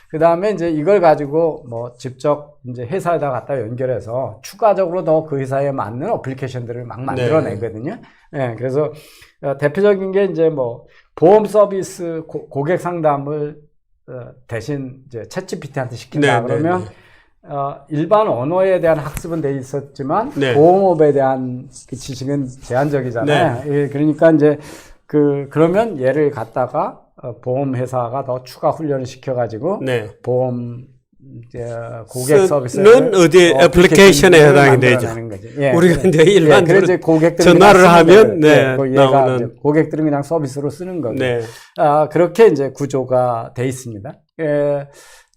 [SPEAKER 2] 그 다음에 이제 이걸 가지고 직접 이제 회사에다 갖다 연결해서 추가적으로 더 그 회사에 맞는 어플리케이션들을 막 만들어내거든요. 그래서 대표적인 게 이제 보험 서비스 고객 상담을 대신 이제 챗GPT한테 시킨다 그러면 일반 언어에 대한 학습은 돼 있었지만 보험업에 대한 그 지식은 제한적이잖아요. 그러니까 이제 그러면 얘를 갖다가 보험 회사가 더 추가 훈련을 시켜가지고 보험 고객 서비스는
[SPEAKER 1] 어디 애플리케이션에 해당이 되죠. 우리가 이제 일반적으로 전화를 하면 나오는
[SPEAKER 2] 고객들은 그냥 서비스로 쓰는 거고. 그렇게 이제 구조가 돼 있습니다.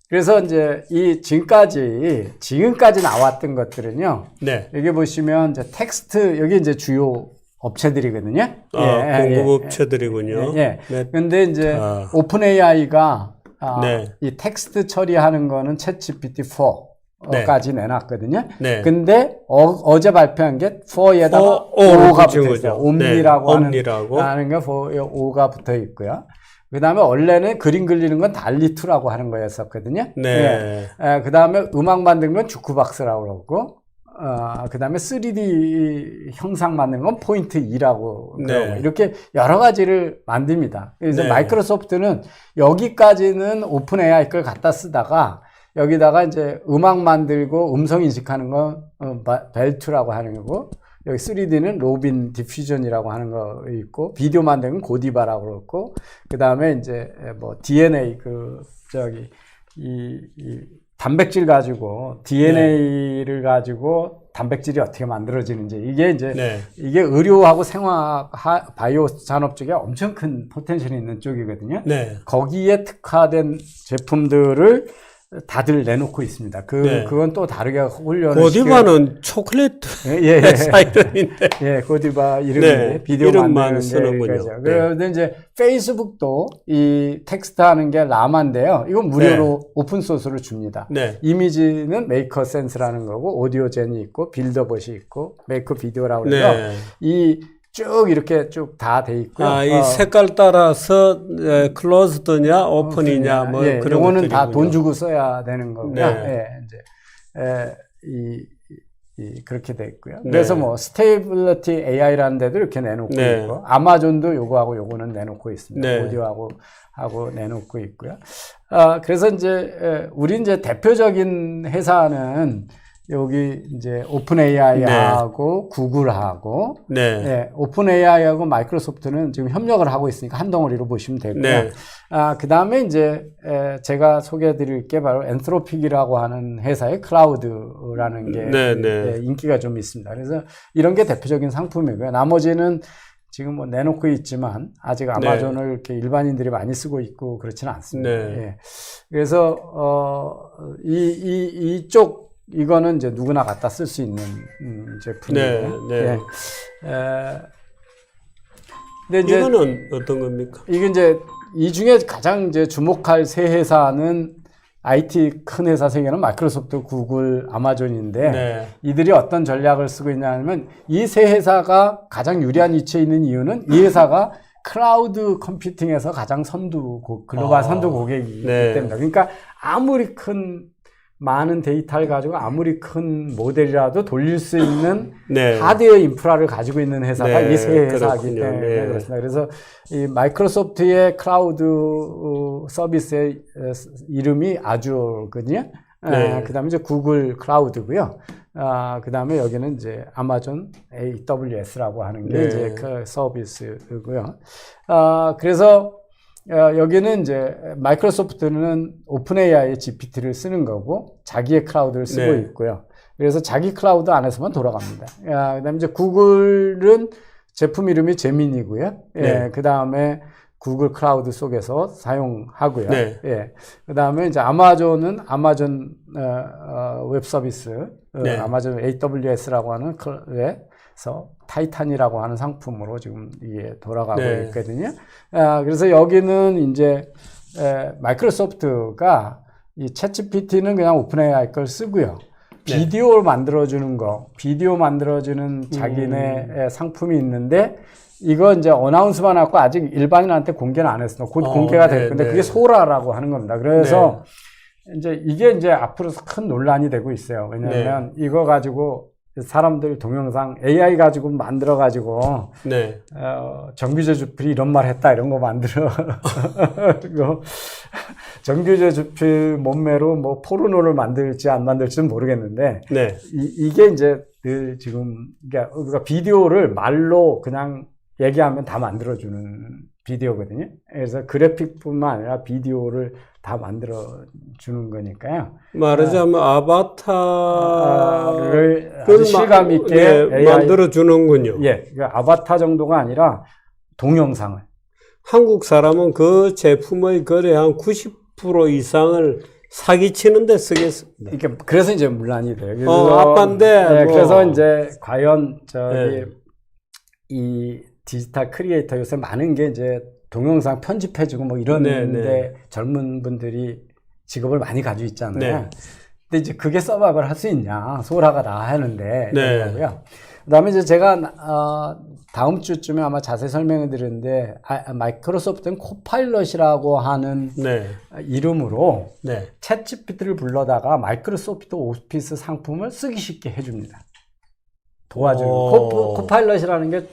[SPEAKER 2] 그래서 이제 지금까지 나왔던 것들은요. 여기 보시면 이제 텍스트 여기 이제 주요 업체들이거든요.
[SPEAKER 1] 공급업체들이군요.
[SPEAKER 2] 근데 이제 오픈 AI가 이 텍스트 처리하는 거는 챗GPT-4까지 내놨거든요. 근데 어제 발표한 게 4에다가 5가 붙어 있어요. 옴니라고 하는 게 5가 붙어 있고요. 그 다음에 원래는 그림 그리는 건 달리2라고 하는 거였었거든요. 그 다음에 음악 만드는 건 주크박스라고 그러고, 그다음에 3D 형상 만드는 건 포인트 2라고
[SPEAKER 1] 네.
[SPEAKER 2] 이렇게 여러 가지를 만듭니다. 그래서
[SPEAKER 1] 네.
[SPEAKER 2] 마이크로소프트는 여기까지는 오픈 AI 걸 갖다 쓰다가 여기다가 이제 음악 만들고 음성 인식하는 건 벨트라고 하는 거고, 여기 3D는 로빈 디퓨전이라고 하는 거 있고, 비디오 만드는 건 고디바라고 그렇고, 그 다음에 이제 뭐 DNA 이 단백질 가지고 DNA를 가지고 단백질이 어떻게 만들어지는지, 이게 이제
[SPEAKER 1] 네.
[SPEAKER 2] 이게 의료하고 생화학 바이오 산업 쪽에 엄청 큰 포텐셜이 있는 쪽이거든요.
[SPEAKER 1] 네.
[SPEAKER 2] 거기에 특화된 제품들을 다들 내놓고 있습니다.
[SPEAKER 1] 네.
[SPEAKER 2] 그건 또 다르게 훈련을
[SPEAKER 1] 고디바는 초콜릿
[SPEAKER 2] 예.
[SPEAKER 1] 회사 이름인데.
[SPEAKER 2] 예, 고디바 이름이
[SPEAKER 1] 네,
[SPEAKER 2] 비디오
[SPEAKER 1] 이름만
[SPEAKER 2] 만드는
[SPEAKER 1] 쓰는군요.
[SPEAKER 2] 거죠.
[SPEAKER 1] 네.
[SPEAKER 2] 그런데 이제 페이스북도 이 텍스트 하는 게 라마인데요. 이건 무료로 오픈 소스로 줍니다.
[SPEAKER 1] 네.
[SPEAKER 2] 이미지는 메이커 센스라는 거고, 오디오 젠이 있고, 빌더봇이 있고, 메이커 비디오라고 그래서
[SPEAKER 1] 네.
[SPEAKER 2] 이 쭉 이렇게 쭉 다 돼 있고요.
[SPEAKER 1] 이 색깔 따라서 클로즈드냐 오픈이냐 뭐
[SPEAKER 2] 예,
[SPEAKER 1] 그런
[SPEAKER 2] 요거는 다
[SPEAKER 1] 것들이군요.
[SPEAKER 2] 돈 주고 써야 되는 거고요.
[SPEAKER 1] 네.
[SPEAKER 2] 예, 이제 그렇게 돼 있고요.
[SPEAKER 1] 네.
[SPEAKER 2] 그래서 뭐 스테이블리티 AI라는 데도 이렇게 내놓고
[SPEAKER 1] 네.
[SPEAKER 2] 있고, 아마존도 요거하고 요거는 내놓고 있습니다.
[SPEAKER 1] 네.
[SPEAKER 2] 오디오하고 내놓고 있고요. 그래서 이제 우리 이제 대표적인 회사는 여기 이제 오픈 AI하고 구글하고,
[SPEAKER 1] 네.
[SPEAKER 2] 네, 오픈 AI하고 마이크로소프트는 지금 협력을 하고 있으니까 한 덩어리로 보시면 되고요.
[SPEAKER 1] 네.
[SPEAKER 2] 그 다음에 이제 제가 소개해 드릴 게 바로 엔트로픽이라고 하는 회사의 클라우드라는 게
[SPEAKER 1] 네.
[SPEAKER 2] 인기가 좀 있습니다. 그래서 이런 게 대표적인 상품이고요. 나머지는 지금 뭐 내놓고 있지만 아직 아마존을 이렇게 일반인들이 많이 쓰고 있고 그렇지는 않습니다.
[SPEAKER 1] 네.
[SPEAKER 2] 예. 그래서 이쪽 이거는 이제 누구나 갖다 쓸 수 있는 제품이고요.
[SPEAKER 1] 네.
[SPEAKER 2] 예. 근데 이제
[SPEAKER 1] 이거는 어떤 겁니까?
[SPEAKER 2] 이게 이제 이 중에 가장 이제 주목할 세 회사는 IT 큰 회사 세 개는 마이크로소프트, 구글, 아마존인데
[SPEAKER 1] 네.
[SPEAKER 2] 이들이 어떤 전략을 쓰고 있냐면 이 세 회사가 가장 유리한 위치에 있는 이유는 이 회사가 클라우드 컴퓨팅에서 가장 글로벌 선두 고객이기
[SPEAKER 1] 네.
[SPEAKER 2] 때문에. 그러니까 아무리 많은 데이터를 가지고 아무리 큰 모델이라도 돌릴 수 있는
[SPEAKER 1] 네.
[SPEAKER 2] 하드웨어 인프라를 가지고 있는 회사가
[SPEAKER 1] 네,
[SPEAKER 2] 이 세 회사이기
[SPEAKER 1] 그렇군요.
[SPEAKER 2] 때문에
[SPEAKER 1] 네.
[SPEAKER 2] 그렇습니다. 그래서 이 마이크로소프트의 클라우드 서비스의 이름이 아주어거든요.
[SPEAKER 1] 네.
[SPEAKER 2] 그다음에 이제 구글 클라우드고요. 그다음에 여기는 이제 아마존 AWS라고 하는 게
[SPEAKER 1] 네.
[SPEAKER 2] 이제 그 서비스고요. 그래서 여기는 이제 마이크로소프트는 오픈 AI의 GPT를 쓰는 거고 자기의 클라우드를 쓰고
[SPEAKER 1] 네.
[SPEAKER 2] 있고요. 그래서 자기 클라우드 안에서만 돌아갑니다. 그다음에 이제 구글은 제품 이름이 제민이고요. 예,
[SPEAKER 1] 네.
[SPEAKER 2] 그다음에 구글 클라우드 속에서 사용하고요.
[SPEAKER 1] 네.
[SPEAKER 2] 예. 그다음에 이제 아마존은 아마존 웹 서비스,
[SPEAKER 1] 네.
[SPEAKER 2] 아마존 AWS라고 하는 그래서 타이탄이라고 하는 상품으로 지금 이게 돌아가고
[SPEAKER 1] 네.
[SPEAKER 2] 있거든요. 그래서 여기는 이제 마이크로소프트가 이 챗GPT는 그냥 오픈 AI 걸 쓰고요. 비디오를 만들어주는 비디오 만들어주는 자기네 상품이 있는데 이거 이제 어나운스만 하고 아직 일반인한테 공개는 안 했어. 곧 공개가 될 건데 그게 소라라고 하는 겁니다. 그래서 이제 이게 이제 앞으로 큰 논란이 되고 있어요. 왜냐하면 이거 가지고 사람들 동영상 AI 가지고 만들어 가지고 정규재 주필이 이런 말 했다 이런 거 만들어 그리고 정규재 주필 몸매로 뭐 포르노를 만들지 안 만들지는 모르겠는데 이게 이제 늘 지금 그러니까 비디오를 말로 그냥 얘기하면 다 만들어주는 비디오거든요. 그래서 그래픽뿐만 아니라 비디오를 다 만들어주는 거니까요.
[SPEAKER 1] 말하자면 아바타를
[SPEAKER 2] 아주 실감 있게
[SPEAKER 1] 만들어주는군요.
[SPEAKER 2] 예, 그러니까 아바타 정도가 아니라 동영상을.
[SPEAKER 1] 한국 사람은 그 제품의 거래 한 90% 이상을 사기치는데 쓰겠습니다.
[SPEAKER 2] 그러니까 그래서 이제 논란이 돼요.
[SPEAKER 1] 그래서 아빠인데
[SPEAKER 2] 네, 그래서 이제 과연 이 디지털 크리에이터 요새 많은 게 이제 동영상 편집해주고 뭐 이런데 젊은 분들이 직업을 많이 가지고 있잖아요. 근데 이제 그게 서바이벌 할 수 있냐? 소라가 다 하는데. 그러고요. 그다음에 이제 제가 다음 주쯤에 아마 자세히 설명을 드리는데 마이크로소프트는 코파일럿이라고 하는 이름으로 챗GPT를 불러다가 마이크로소프트 오피스 상품을 쓰기 쉽게 해줍니다. 도와주는
[SPEAKER 1] 오.
[SPEAKER 2] 코파일럿이라는 게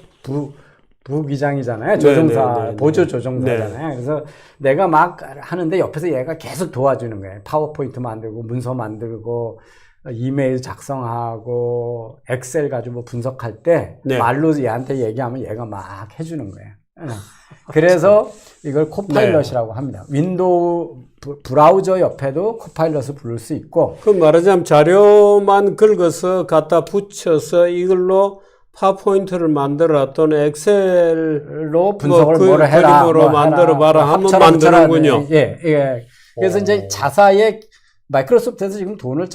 [SPEAKER 2] 부기장이잖아요. 조종사,
[SPEAKER 1] 네네네.
[SPEAKER 2] 보조 조종사잖아요.
[SPEAKER 1] 네.
[SPEAKER 2] 그래서 내가 막 하는데 옆에서 얘가 계속 도와주는 거예요. 파워포인트 만들고, 문서 만들고, 이메일 작성하고, 엑셀 가지고 뭐 분석할 때,
[SPEAKER 1] 네.
[SPEAKER 2] 말로 얘한테 얘기하면 얘가 막 해주는 거예요. 그래서 이걸 코파일럿이라고 합니다. 윈도우 브라우저 옆에도 코파일럿을 부를 수 있고,
[SPEAKER 1] 그 말하자면 자료만 긁어서 갖다 붙여서 이걸로 파워포인트를 만들어 또는 엑셀로
[SPEAKER 2] 분석을
[SPEAKER 1] 그
[SPEAKER 2] 뭐를 해라,
[SPEAKER 1] 그림으로 만들어 봐라 하면
[SPEAKER 2] 합쳐라,
[SPEAKER 1] 만드는군요.
[SPEAKER 2] 예, 예. 그래서 이제 자사의 마이크로소프트에서 지금 돈을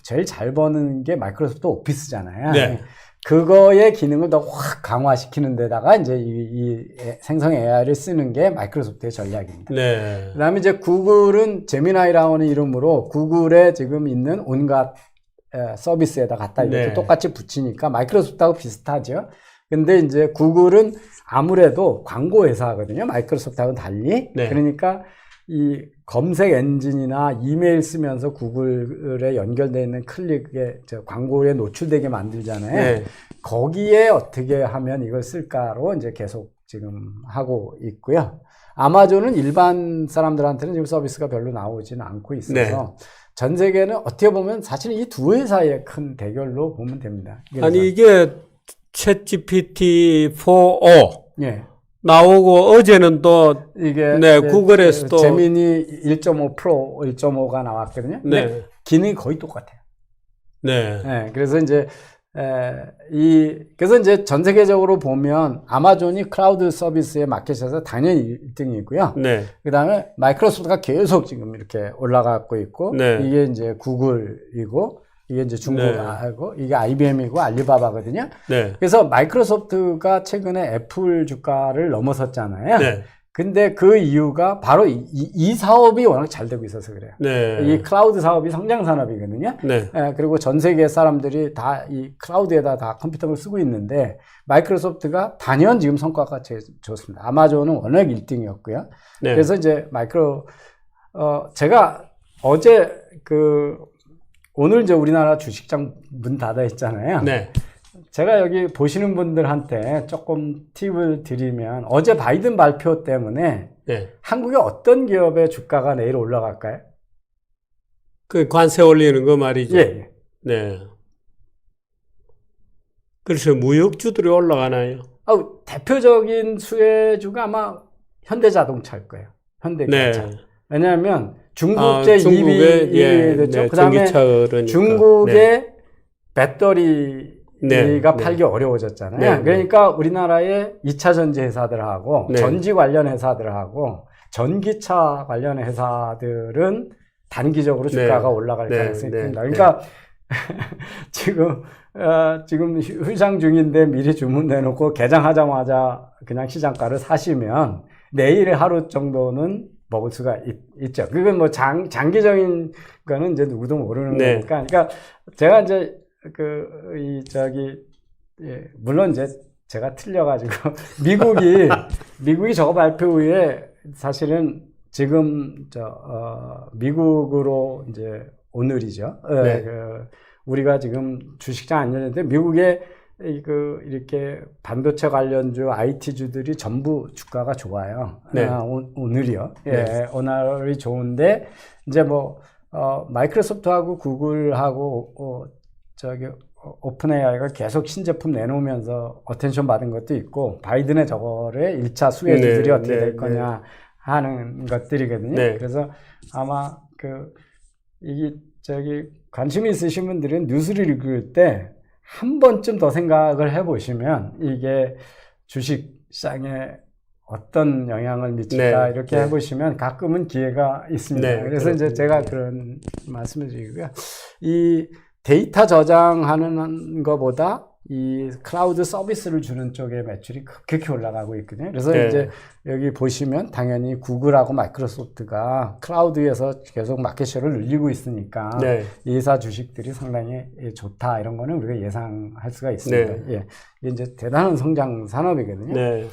[SPEAKER 2] 제일 잘 버는 게 마이크로소프트 오피스잖아요.
[SPEAKER 1] 네.
[SPEAKER 2] 그거의 기능을 더 확 강화시키는 데다가 이제 이 생성 AI를 쓰는 게 마이크로소프트의 전략입니다.
[SPEAKER 1] 네.
[SPEAKER 2] 그 다음에 이제 구글은 제미나이라는 이름으로 구글에 지금 있는 온갖 서비스에다 갖다 이렇게
[SPEAKER 1] 네.
[SPEAKER 2] 똑같이 붙이니까 마이크로소프트하고 비슷하죠. 근데 이제 구글은 아무래도 광고 회사거든요. 마이크로소프트하고는 달리.
[SPEAKER 1] 네.
[SPEAKER 2] 그러니까 이 검색 엔진이나 이메일 쓰면서 구글에 연결되어 있는 클릭에 광고에 노출되게 만들잖아요.
[SPEAKER 1] 네.
[SPEAKER 2] 거기에 어떻게 하면 이걸 쓸까로 이제 계속 지금 하고 있고요. 아마존은 일반 사람들한테는 지금 서비스가 별로 나오지는 않고 있어서
[SPEAKER 1] 네.
[SPEAKER 2] 전 세계는 어떻게 보면 사실은 이 두 회사의 큰 대결로 보면 됩니다.
[SPEAKER 1] 아니 이게 챗 GPT-4o
[SPEAKER 2] 예.
[SPEAKER 1] 나오고 어제는 또
[SPEAKER 2] 이게
[SPEAKER 1] 네, 구글에서 또
[SPEAKER 2] 제미니 1.5 프로 1.5가 나왔거든요. 근데
[SPEAKER 1] 네.
[SPEAKER 2] 기능이 거의 똑같아요.
[SPEAKER 1] 네.
[SPEAKER 2] 네, 그래서 이제 그래서 이제 전 세계적으로 보면 아마존이 클라우드 서비스의 마켓에서 당연히 1등이고요.
[SPEAKER 1] 네.
[SPEAKER 2] 그 다음에 마이크로소프트가 계속 지금 이렇게 올라가고 있고,
[SPEAKER 1] 네.
[SPEAKER 2] 이게 이제 구글이고, 이게 이제 중국하고, 이게 IBM이고 알리바바거든요.
[SPEAKER 1] 네.
[SPEAKER 2] 그래서 마이크로소프트가 최근에 애플 주가를 넘어섰잖아요.
[SPEAKER 1] 네.
[SPEAKER 2] 근데 그 이유가 바로 이 사업이 워낙 잘 되고 있어서 그래요.
[SPEAKER 1] 네.
[SPEAKER 2] 이 클라우드 사업이 성장 산업이거든요.
[SPEAKER 1] 네.
[SPEAKER 2] 그리고 전 세계 사람들이 다 이 클라우드에다 다 컴퓨터를 쓰고 있는데 마이크로소프트가 단연 지금 성과가 제일 좋습니다. 아마존은 워낙 1등이었고요.
[SPEAKER 1] 네.
[SPEAKER 2] 그래서 이제 제가 어제 오늘 이제 우리나라 주식장 문 닫아 있잖아요.
[SPEAKER 1] 네.
[SPEAKER 2] 제가 여기 보시는 분들한테 조금 팁을 드리면 어제 바이든 발표 때문에
[SPEAKER 1] 네.
[SPEAKER 2] 한국의 어떤 기업의 주가가 내일 올라갈까요?
[SPEAKER 1] 그 관세 올리는 거 말이죠.
[SPEAKER 2] 예.
[SPEAKER 1] 네. 그래서 무역주들이 올라가나요?
[SPEAKER 2] 대표적인 수혜주가 아마 현대자동차일 거예요. 현대기아차.
[SPEAKER 1] 네.
[SPEAKER 2] 왜냐하면 중국제
[SPEAKER 1] 중국의
[SPEAKER 2] 2위 됐죠.
[SPEAKER 1] 네,
[SPEAKER 2] 그다음에
[SPEAKER 1] 전기차 그러니까.
[SPEAKER 2] 중국의
[SPEAKER 1] 네.
[SPEAKER 2] 배터리가
[SPEAKER 1] 네.
[SPEAKER 2] 팔기 어려워졌잖아요.
[SPEAKER 1] 네.
[SPEAKER 2] 그러니까 우리나라의 2차 전지 회사들하고
[SPEAKER 1] 네.
[SPEAKER 2] 전지 관련 회사들하고 전기차 관련 회사들은 단기적으로 주가가
[SPEAKER 1] 네.
[SPEAKER 2] 올라갈
[SPEAKER 1] 네.
[SPEAKER 2] 가능성이
[SPEAKER 1] 네.
[SPEAKER 2] 큽니다. 그러니까 지금 휴장 중인데 미리 주문해놓고 개장하자마자 그냥 시장가를 사시면 내일 하루 정도는 먹을 수가 있죠. 그건 뭐 장기적인 거는 이제 누구도 모르는
[SPEAKER 1] 네.
[SPEAKER 2] 거니까. 그러니까 제가 이제 물론 이제 제가 틀려가지고 미국이 저거 발표 후에 사실은 지금 미국으로 이제 오늘이죠.
[SPEAKER 1] 네.
[SPEAKER 2] 우리가 지금 주식장 안 열렸는데 미국의 이렇게 반도체 관련주, IT주들이 전부 주가가 좋아요.
[SPEAKER 1] 네.
[SPEAKER 2] 오늘이요. 예,
[SPEAKER 1] 네.
[SPEAKER 2] 오늘이 좋은데 이제 마이크로소프트하고 구글하고 오픈 AI가 계속 신제품 내놓으면서 어텐션 받은 것도 있고 바이든의 저거를 1차 수혜주들이
[SPEAKER 1] 네.
[SPEAKER 2] 어떻게
[SPEAKER 1] 네.
[SPEAKER 2] 될 거냐 하는 것들이거든요.
[SPEAKER 1] 네.
[SPEAKER 2] 그래서 아마 관심 있으신 분들은 뉴스를 읽을 때 한 번쯤 더 생각을 해보시면 이게 주식시장에 어떤 영향을 미칠까
[SPEAKER 1] 네.
[SPEAKER 2] 이렇게
[SPEAKER 1] 네.
[SPEAKER 2] 해보시면 가끔은 기회가 있습니다.
[SPEAKER 1] 네.
[SPEAKER 2] 그래서 이제
[SPEAKER 1] 그렇군요.
[SPEAKER 2] 제가 그런 말씀을 드리고요. 이 데이터 저장하는 것보다 이 클라우드 서비스를 주는 쪽의 매출이 급격히 올라가고 있거든요. 그래서
[SPEAKER 1] 네.
[SPEAKER 2] 이제 여기 보시면 당연히 구글하고 마이크로소프트가 클라우드에서 계속 마켓쉐어를 늘리고 있으니까
[SPEAKER 1] 네.
[SPEAKER 2] 이 회사 주식들이 상당히 좋다 이런 거는 우리가 예상할 수가 있습니다.
[SPEAKER 1] 네.
[SPEAKER 2] 예. 이게 이제 대단한 성장 산업이거든요.
[SPEAKER 1] 네.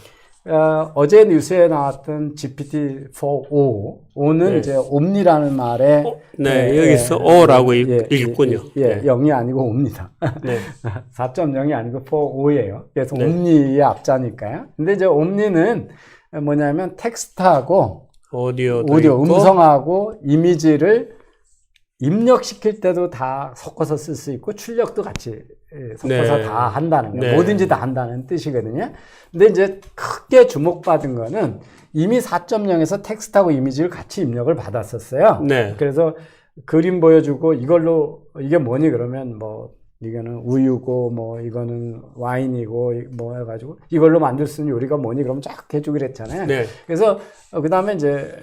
[SPEAKER 2] 어제 뉴스에 나왔던 GPT-4o 는
[SPEAKER 1] 네.
[SPEAKER 2] 이제 옴니라는 말에
[SPEAKER 1] 네, 여기서 O라고 읽군요. 네.
[SPEAKER 2] 0이 아니고 옵니다.
[SPEAKER 1] 네.
[SPEAKER 2] 4.0이 아니고 4.5예요. 그래서
[SPEAKER 1] 네.
[SPEAKER 2] 옴니의 앞자니까요. 근데 이제 옴니는 뭐냐면 텍스트하고
[SPEAKER 1] 오디오,
[SPEAKER 2] 음성하고 이미지를 입력시킬 때도 다 섞어서 쓸 수 있고 출력도 같이 섞어서
[SPEAKER 1] 네.
[SPEAKER 2] 다 한다는 거예요.
[SPEAKER 1] 네.
[SPEAKER 2] 뭐든지 다 한다는 뜻이거든요. 근데 이제 크게 주목받은 거는 이미 4.0에서 텍스트하고 이미지를 같이 입력을 받았었어요.
[SPEAKER 1] 네.
[SPEAKER 2] 그래서 그림 보여주고 이걸로 이게 뭐니 그러면 뭐 이거는 우유고 뭐 이거는 와인이고 뭐 해가지고 이걸로 만들 수 있는 요리가 뭐니 그러면 쫙 해주기로 했잖아요.
[SPEAKER 1] 네.
[SPEAKER 2] 그래서 그 다음에 이제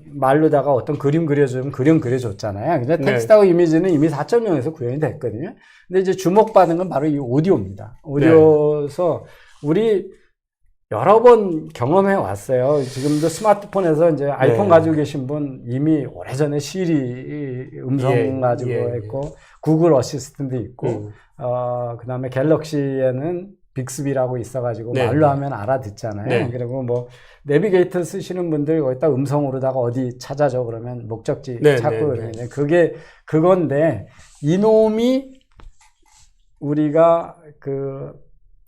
[SPEAKER 2] 말로다가 어떤 그림 그려주면 그림 그려줬잖아요. 근데
[SPEAKER 1] 네.
[SPEAKER 2] 텍스트하고 이미지는 이미 4.0에서 구현이 됐거든요. 근데 이제 주목받은 건 바로 이 오디오입니다. 오디오에서 우리 여러 번 경험해 왔어요. 지금도 스마트폰에서 이제 아이폰 가지고 계신 분 이미 오래전에 시리 음성 가지고 했고 구글 어시스턴트 있고 그 다음에 갤럭시에는 빅스비라고 있어가지고
[SPEAKER 1] 네.
[SPEAKER 2] 말로 하면 알아듣잖아요.
[SPEAKER 1] 네.
[SPEAKER 2] 그리고 뭐 내비게이터 쓰시는 분들 거기다 음성으로다가 어디 찾아줘 그러면 목적지
[SPEAKER 1] 네,
[SPEAKER 2] 찾고
[SPEAKER 1] 네,
[SPEAKER 2] 그러면 그게 그건데 이놈이 우리가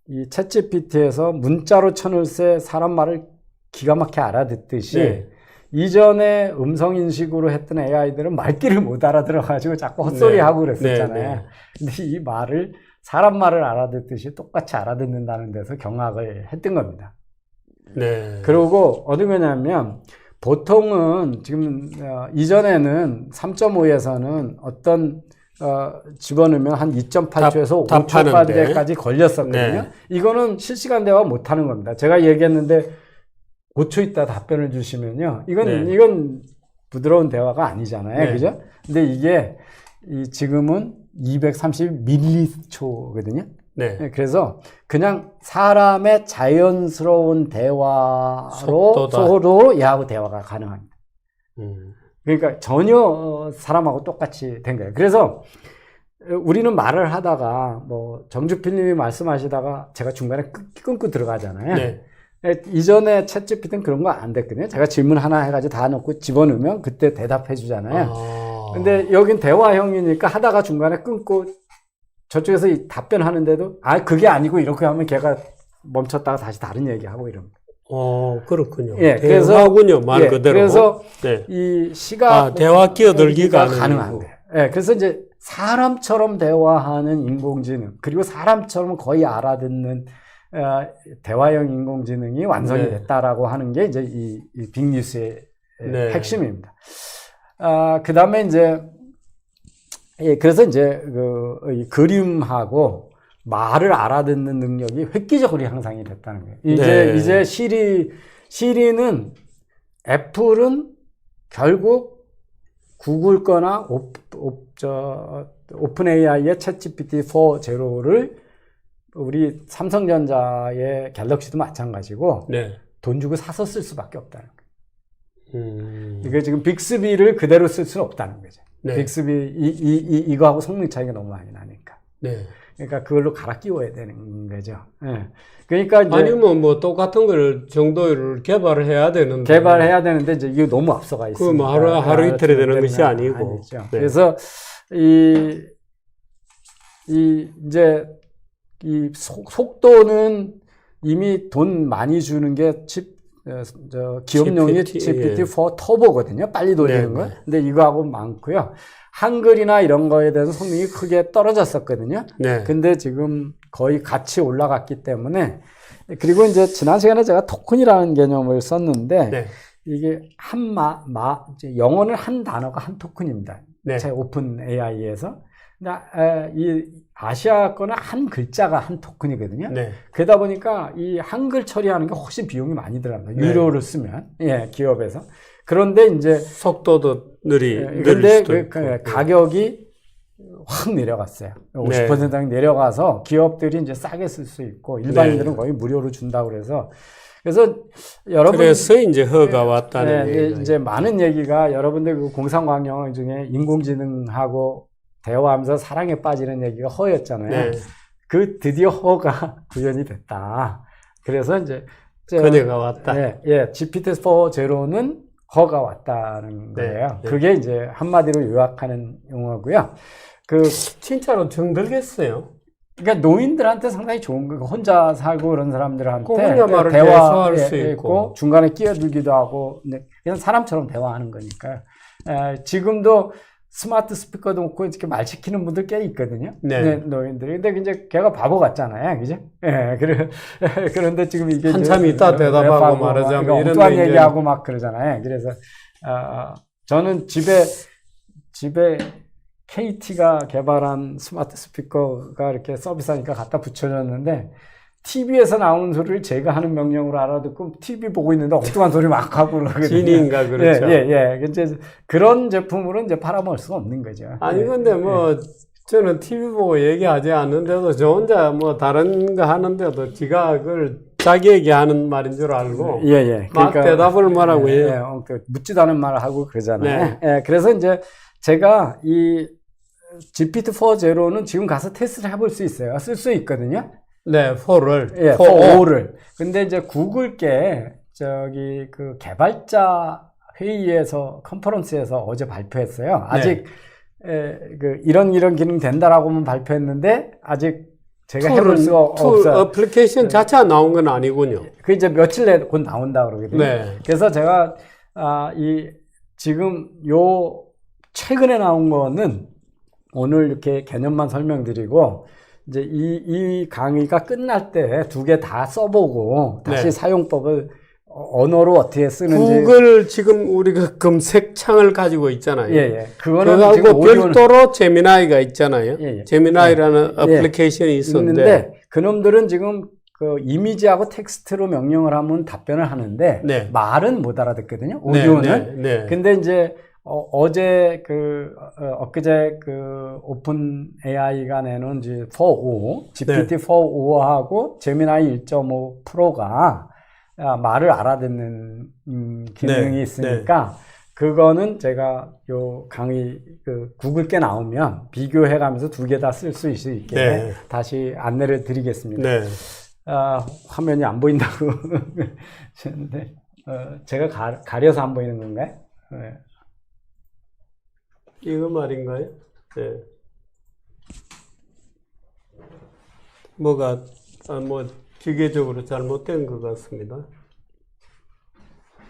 [SPEAKER 2] 이 챗GPT에서 문자로 쳐놓을 때 사람 말을 기가 막히게 알아듣듯이
[SPEAKER 1] 네.
[SPEAKER 2] 이전에 음성 인식으로 했던 AI들은 말귀를 못 알아들어가지고 자꾸 헛소리하고 그랬었잖아요.
[SPEAKER 1] 네, 네.
[SPEAKER 2] 근데 이 말을 사람 말을 알아듣듯이 똑같이 알아듣는다는 데서 경악을 했던 겁니다.
[SPEAKER 1] 네.
[SPEAKER 2] 그리고 어디 거냐면 보통은 지금 이전에는 3.5에서는 어떤 집어넣으면 한 2.8초에서 5초까지 걸렸었거든요.
[SPEAKER 1] 네.
[SPEAKER 2] 이거는 실시간 대화 못 하는 겁니다. 제가 얘기했는데 5초 있다 답변을 주시면요. 이건 부드러운 대화가 아니잖아요.
[SPEAKER 1] 네.
[SPEAKER 2] 그죠? 근데 이게 지금은 230ml초거든요.
[SPEAKER 1] 네.
[SPEAKER 2] 그래서 그냥 사람의 자연스러운 대화로
[SPEAKER 1] 속도다.
[SPEAKER 2] 서로 얘하고 대화가 가능합니다. 그러니까 전혀 사람하고 똑같이 된 거예요. 그래서 우리는 말을 하다가 뭐 정주필님이 말씀하시다가 제가 중간에 끊고 들어가잖아요.
[SPEAKER 1] 네.
[SPEAKER 2] 이전에 챗GPT는 그런 거 안 됐거든요. 제가 질문 하나 해가지고 다 넣고 집어넣으면 그때 대답해 주잖아요. 근데 여긴 대화형이니까 하다가 중간에 끊고 저쪽에서 답변하는데도 그게 아니고 이렇게 하면 걔가 멈췄다가 다시 다른 얘기하고 이럽니다.
[SPEAKER 1] 그렇군요.
[SPEAKER 2] 예,
[SPEAKER 1] 대화군요, 말 그대로.
[SPEAKER 2] 그래서
[SPEAKER 1] 네.
[SPEAKER 2] 이 시각
[SPEAKER 1] 대화 끼어들기가
[SPEAKER 2] 가능한 거예요. 예, 그래서 이제 사람처럼 대화하는 인공지능 그리고 사람처럼 거의 알아듣는 대화형 인공지능이 완성이 됐다라고 하는 게 이제 이 빅뉴스의 핵심입니다. 그 다음에 이제 그래서 이제 이 그림하고 말을 알아듣는 능력이 획기적으로 향상이 됐다는 거예요. 이제 시리는 애플은 결국 구글 거나 오픈 AI의 챗GPT 4.0를 우리 삼성전자의 갤럭시도 마찬가지고 돈 주고 사서 쓸 수밖에 없다는 거예요. 이게 지금 빅스비를 그대로 쓸 수는 없다는 거죠. 빅스비 이거하고 성능 차이가 너무 많이 나니까. 그러니까 그걸로 갈아 끼워야 되는 거죠. 그러니까 이제
[SPEAKER 1] 아니면 뭐 똑같은 걸 정도를 개발을 해야 되는데
[SPEAKER 2] 이제 이게 너무 앞서가 있습니다.
[SPEAKER 1] 그 뭐 하루 이틀에 되는 것이 아니고.
[SPEAKER 2] 그래서 이제 이 속도는 이미 돈 많이 주는 게 기업용이 GPT-4 터보거든요. 빨리 돌리는 거. 근데 이거하고 많고요. 한글이나 이런 거에 대해서 성능이 크게 떨어졌었거든요. 근데 지금 거의 같이 올라갔기 때문에 그리고 이제 지난 시간에 제가 토큰이라는 개념을 썼는데 이게 영어는 한 단어가 한 토큰입니다. 제 오픈 AI에서. 이 아시아 거는 한 글자가 한 토큰이거든요. 그러다 보니까 이 한글 처리하는 게 훨씬 비용이 많이 들어갑니다. 유료를 쓰면 기업에서. 그런데 이제
[SPEAKER 1] 속도도 느릴 수도 있고.
[SPEAKER 2] 가격이 확 내려갔어요. 50% 이상 내려가서 기업들이 이제 싸게 쓸 수 있고 일반인들은 거의 무료로 준다고 그래서 여러분
[SPEAKER 1] 그래서 이제 허가 왔다는 얘기가
[SPEAKER 2] 이제 많은 얘기가 여러분들 그 공상과학 중에 인공지능하고 대화하면서 사랑에 빠지는 얘기가 허였잖아요. 그 드디어 허가 구현이 됐다. 그래서 이제
[SPEAKER 1] 그녀가 왔다.
[SPEAKER 2] GPT-4.0는 허가 왔다는
[SPEAKER 1] 네,
[SPEAKER 2] 거예요.
[SPEAKER 1] 네.
[SPEAKER 2] 그게 이제 한마디로 요약하는 용어고요.
[SPEAKER 1] 진짜로 정들겠어요.
[SPEAKER 2] 그러니까 노인들한테 상당히 좋은 거, 혼자 살고 그런 사람들한테
[SPEAKER 1] 혼자 말을 대화할 수 있고.
[SPEAKER 2] 중간에 끼어들기도 하고, 근데 그냥 사람처럼 대화하는 거니까요. 지금도 스마트 스피커도 놓고 이렇게 말 시키는 분들 꽤 있거든요.
[SPEAKER 1] 네.
[SPEAKER 2] 노인들이. 근데 이제 걔가 바보 같잖아요. 그죠? 그런데 지금 이게
[SPEAKER 1] 한참 있다 대답하고 말하자면 이런
[SPEAKER 2] 엉뚱한
[SPEAKER 1] 얘기는-
[SPEAKER 2] 얘기하고 막 그러잖아요. 그래서, 저는 집에 KT가 개발한 스마트 스피커가 이렇게 서비스하니까 갖다 붙여줬는데, TV에서 나오는 소리를 제가 하는 명령으로 알아듣고 TV 보고 있는데 엉뚱한 소리 막 하고 그러거든요.
[SPEAKER 1] 지니인가 그렇죠.
[SPEAKER 2] 이제 그런 제품으로 이제 팔아먹을 수가 없는 거죠.
[SPEAKER 1] 아니 근데 뭐 저는 TV 보고 얘기하지 않는데도 저 혼자 뭐 다른 거 하는데도 지가 그걸 자기 얘기하는 말인 줄 알고 막 대답을 뭐라고 해요.
[SPEAKER 2] 묻지도 않은 말을 하고 그러잖아요. 그래서 이제 제가 이 GPT-4.0는 지금 가서 테스트를 해볼 수 있어요. 쓸 수 있거든요.
[SPEAKER 1] 네, 4를.
[SPEAKER 2] 4.5를. 근데 이제 구글께 그 개발자 회의에서, 컨퍼런스에서 어제 발표했어요. 아직, 이런 기능 된다라고만 발표했는데, 아직 제가 해볼 수가 없어요.
[SPEAKER 1] 어플리케이션 자체가 나온 건 아니군요.
[SPEAKER 2] 그 이제 며칠 내에 곧 나온다 그러거든요.
[SPEAKER 1] 네.
[SPEAKER 2] 그래서 제가, 지금 최근에 나온 거는 오늘 이렇게 개념만 설명드리고, 이제 이 강의가 끝날 때 두 개 다 써보고 다시 사용법을 언어로 어떻게 쓰는지.
[SPEAKER 1] 구글 지금 우리가 검색창을 가지고 있잖아요.
[SPEAKER 2] 그거는
[SPEAKER 1] 그거하고
[SPEAKER 2] 지금
[SPEAKER 1] 별도로 제미나이가 있잖아요. 제미나이라는 어플리케이션이 있었는데
[SPEAKER 2] 그놈들은 지금 그 이미지하고 텍스트로 명령을 하면 답변을 하는데 말은 못 알아듣거든요. 오디오는. 근데 이제 어제 엊그제 오픈 AI가 내놓은 GPT-4.5하고 제미나이 1.5 프로가 말을 알아듣는 기능이 있으니까 그거는 제가 요 강의 구글께 나오면 비교해 가면서 두 개 다 쓸 수 있게 다시 안내를 드리겠습니다. 화면이 안 보인다고 하셨는데 제가 가려서 안 보이는 건가요?
[SPEAKER 1] 이거 말인가요? 네. 뭐가 기계적으로 잘못된 것 같습니다.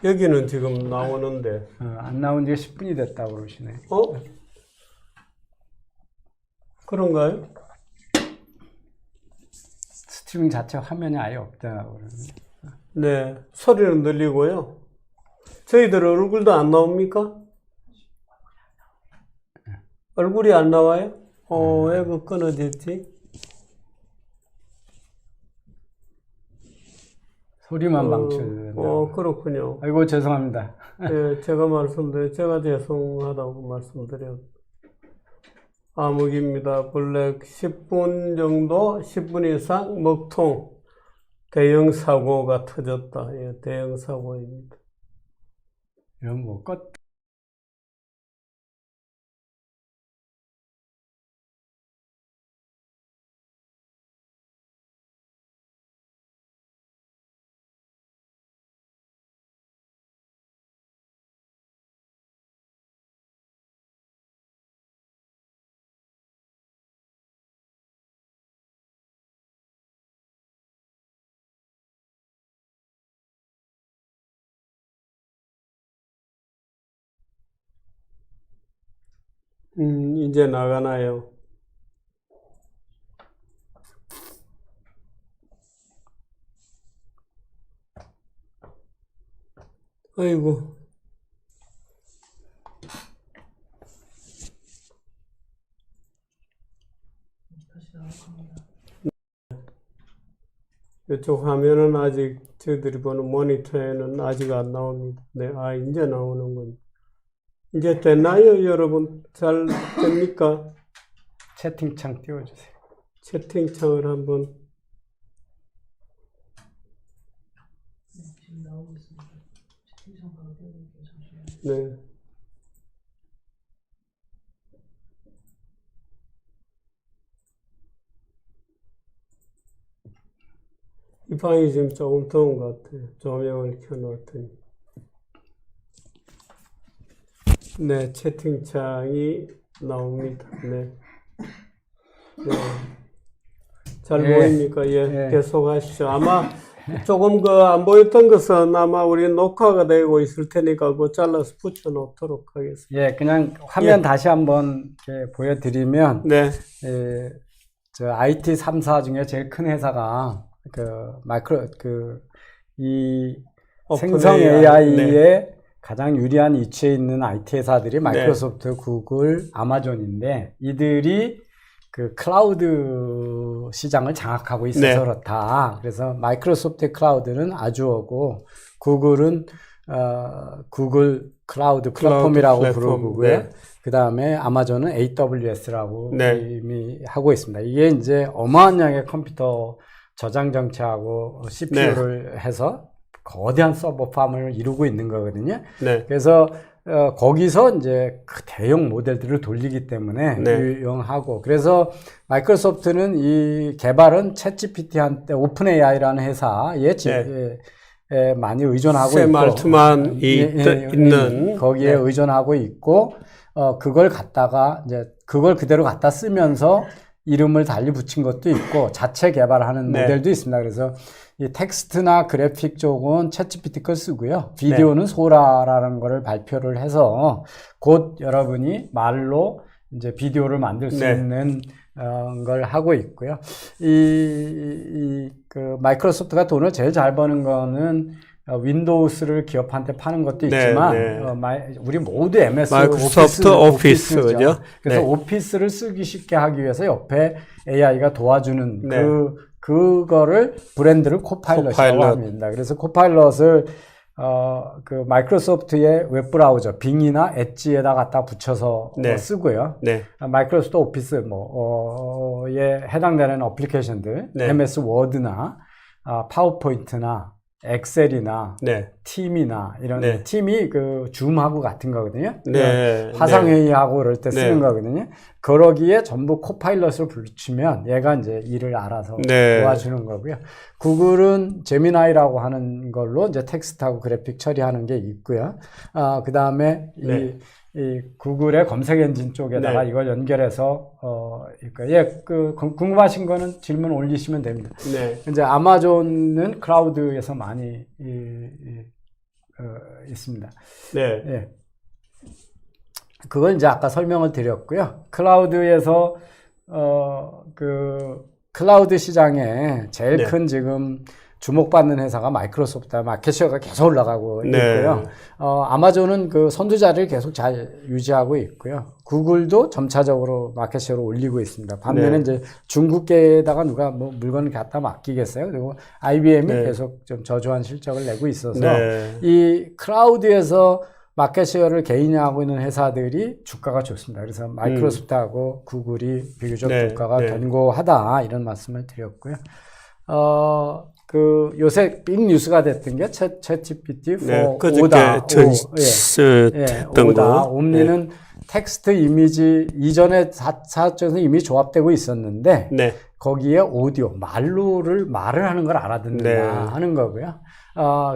[SPEAKER 1] 여기는 지금 나오는데
[SPEAKER 2] 안 나온 지 10분이 됐다고 그러시네.
[SPEAKER 1] 그런가요?
[SPEAKER 2] 스트리밍 자체 화면이 아예 없다고 그러네.
[SPEAKER 1] 네, 소리는 들리고요. 저희들 얼굴도 안 나옵니까? 얼굴이 안 나와요? 왜 그 끊어졌지?
[SPEAKER 2] 소리만 방출된다.
[SPEAKER 1] 그렇군요.
[SPEAKER 2] 아이고, 죄송합니다.
[SPEAKER 1] 네, 제가 죄송하다고 말씀드려요. 암흑입니다. 블랙 10분 정도, 10분 이상 먹통, 대형 사고가 터졌다. 대형 사고입니다.
[SPEAKER 2] 이런 뭐,
[SPEAKER 1] 이제 나가나요? 아이고. 이쪽 화면은 아직 저희들이 보는 모니터에는 아직 안 나옵니다. 네, 이제 나오는군. 이제 됐나요, 여러분? 잘 됩니까?
[SPEAKER 2] 채팅창 띄워주세요.
[SPEAKER 1] 채팅창을 한번. 네. 이 방이 지금 조금 더운 것 같아요. 조명을 켜놓았더니. 네, 채팅창이 나옵니다. 네. 네. 잘 보입니까? 예, 계속 하시죠. 아마 조금 안 보였던 것은 아마 우리 녹화가 되고 있을 테니까 그거 잘라서 붙여놓도록 하겠습니다.
[SPEAKER 2] 예, 그냥 화면 다시 한번 이렇게 보여드리면,
[SPEAKER 1] 네.
[SPEAKER 2] 저 IT 3사 중에 제일 큰 회사가 이 생성 AI에 가장 유리한 위치에 있는 IT 회사들이 마이크로소프트, 구글, 아마존인데 이들이 그 클라우드 시장을 장악하고 있어서 그렇다. 그래서 마이크로소프트 클라우드는 아주어고 구글은 구글 클라우드 플랫폼이라고 부르고요. 그 다음에 아마존은 AWS라고 이미 하고 있습니다. 이게 이제 어마어마한 양의 컴퓨터 저장 장치하고 CPU를 해서 거대한 서버 팜을 이루고 있는 거거든요. 그래서 거기서 이제 그 대형 모델들을 돌리기 때문에 유용하고, 그래서 마이크로소프트는 이 개발은 챗GPT한테 오픈 AI라는 회사에 많이 의존하고 있고,
[SPEAKER 1] 알트만이 있는
[SPEAKER 2] 거기에 의존하고 있고, 그걸 갖다가 이제 그걸 그대로 갖다 쓰면서 이름을 달리 붙인 것도 있고 자체 개발하는 모델도 있습니다. 그래서 이 텍스트나 그래픽 쪽은 챗GPT 걸 쓰고요. 비디오는 소라라는 거를 발표를 해서 곧 여러분이 말로 이제 비디오를 만들 수 있는 걸 하고 있고요. 그 마이크로소프트가 돈을 제일 잘 버는 거는 윈도우스를 기업한테 파는 것도 있지만 우리 모두 MS
[SPEAKER 1] 마이크로소프트 오피스죠.
[SPEAKER 2] 그래서 오피스를 쓰기 쉽게 하기 위해서 옆에 AI가 도와주는 그거를 브랜드를 코파일럿이라고 합니다. 그래서 코파일럿을 그 마이크로소프트의 웹브라우저 빙이나 엣지에다 갖다 붙여서 쓰고요. 마이크로소프트 오피스 에 해당되는 어플리케이션들 MS 워드나 파워포인트나 엑셀이나 팀이나 이런 팀이 그 줌하고 같은 거거든요. 화상회의하고 그럴 때 쓰는 거거든요. 그러기에 전부 코파일럿을 붙이면 얘가 이제 일을 알아서 도와주는 거고요. 구글은 제미나이라고 하는 걸로 이제 텍스트하고 그래픽 처리하는 게 있고요. 그 다음에 이 구글의 검색 엔진 쪽에다가 이걸 연결해서 궁금하신 거는 질문 올리시면 됩니다. 이제 아마존은 클라우드에서 많이 있습니다. 그걸 이제 아까 설명을 드렸고요. 클라우드에서 그 클라우드 시장에 제일 큰 지금 주목받는 회사가 마이크로소프트와 마켓쉐어가 계속 올라가고 있고요. 아마존은 그 선두 자리를 계속 잘 유지하고 있고요. 구글도 점차적으로 마켓쉐어를 올리고 있습니다. 반면에 이제 중국계에다가 누가 뭐 물건을 갖다 맡기겠어요. 그리고 IBM이 계속 좀 저조한 실적을 내고 있어서 이 클라우드에서 마켓쉐어를 개인화하고 있는 회사들이 주가가 좋습니다. 그래서 마이크로소프트하고 구글이 비교적 주가가 견고하다 이런 말씀을 드렸고요. 그 요새 빅 뉴스가 됐던 게 챗GPT 4오다. 옴니는 텍스트 이미지 이전에 사업장에서 이미 조합되고 있었는데 거기에 오디오 말을 하는 걸 알아듣는다 하는 거고요.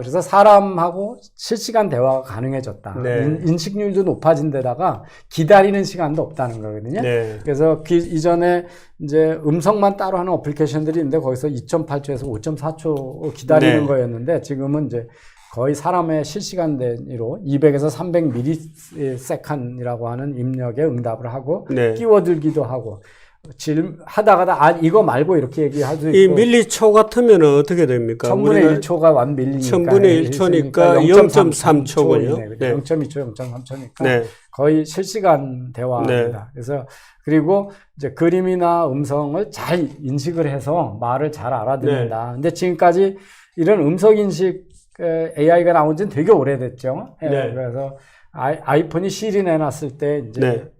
[SPEAKER 2] 그래서 사람하고 실시간 대화가 가능해졌다. 인식률도 높아진 데다가 기다리는 시간도 없다는 거거든요. 그래서 이전에 이제 음성만 따로 하는 어플리케이션들이 있는데 거기서 2.8초에서 5.4초 기다리는 거였는데 지금은 이제 거의 사람의 실시간 단위로 200에서 300ms이라고 하는 입력에 응답을 하고 끼워들기도 하고 하다가 이거 말고 이렇게 얘기할 수 있고.
[SPEAKER 1] 이 밀리초 같으면 어떻게 됩니까?
[SPEAKER 2] 1000분의 1초가 1밀리니까.
[SPEAKER 1] 1000분의 1초니까 0.3초군요.
[SPEAKER 2] 0.2초, 0.3초니까 거의 실시간 대화입니다. 그래서 그리고 이제 그림이나 음성을 잘 인식을 해서 말을 잘 알아듣는다. 근데 지금까지 이런 음성 인식 AI가 나온 지는 되게 오래됐죠. 그래서 아이폰이 시리 내놨을 때 이제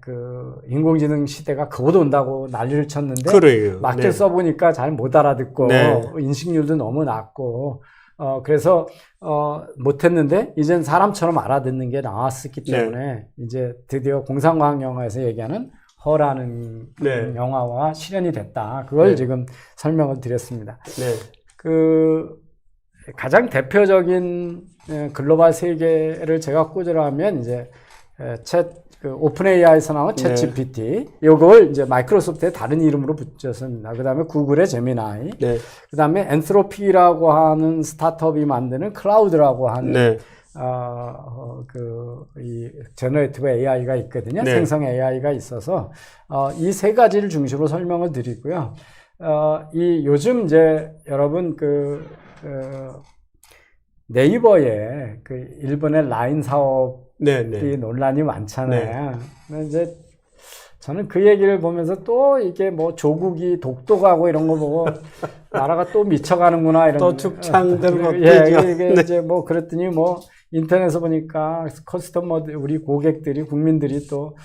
[SPEAKER 2] 그 인공지능 시대가 곧 온다고 난리를 쳤는데 맞게 써보니까 잘 못 알아듣고 인식률도 너무 낮고 그래서 못했는데 이젠 사람처럼 알아듣는 게 나왔었기 때문에 이제 드디어 공상과학 영화에서 얘기하는 허라는 영화와 실현이 됐다. 그걸 지금 설명을 드렸습니다. 그 가장 대표적인 글로벌 세 개를 제가 꼽으라면 이제 그 오픈 AI에서 나온 챗 GPT, 요걸 이제 마이크로소프트의 다른 이름으로 붙였습니다. 그 다음에 구글의 제미나이, 그 다음에 엔트로피라고 하는 스타트업이 만드는 클라우드라고 하는 이 제너레이티브 AI가 있거든요. 생성 AI가 있어서 이 세 가지를 중심으로 설명을 드리고요. 이 요즘 이제 여러분 네이버에 그 일본의 라인 사업이 논란이 많잖아요. 근데 이제 저는 그 얘기를 보면서 또 이게 뭐 조국이 독도가고 이런 거 보고 나라가 또 미쳐가는구나 이런
[SPEAKER 1] 또 죽창 들고
[SPEAKER 2] 이게 이제 뭐 그랬더니 뭐 인터넷에 보니까 커스터머들 우리 고객들이 국민들이 또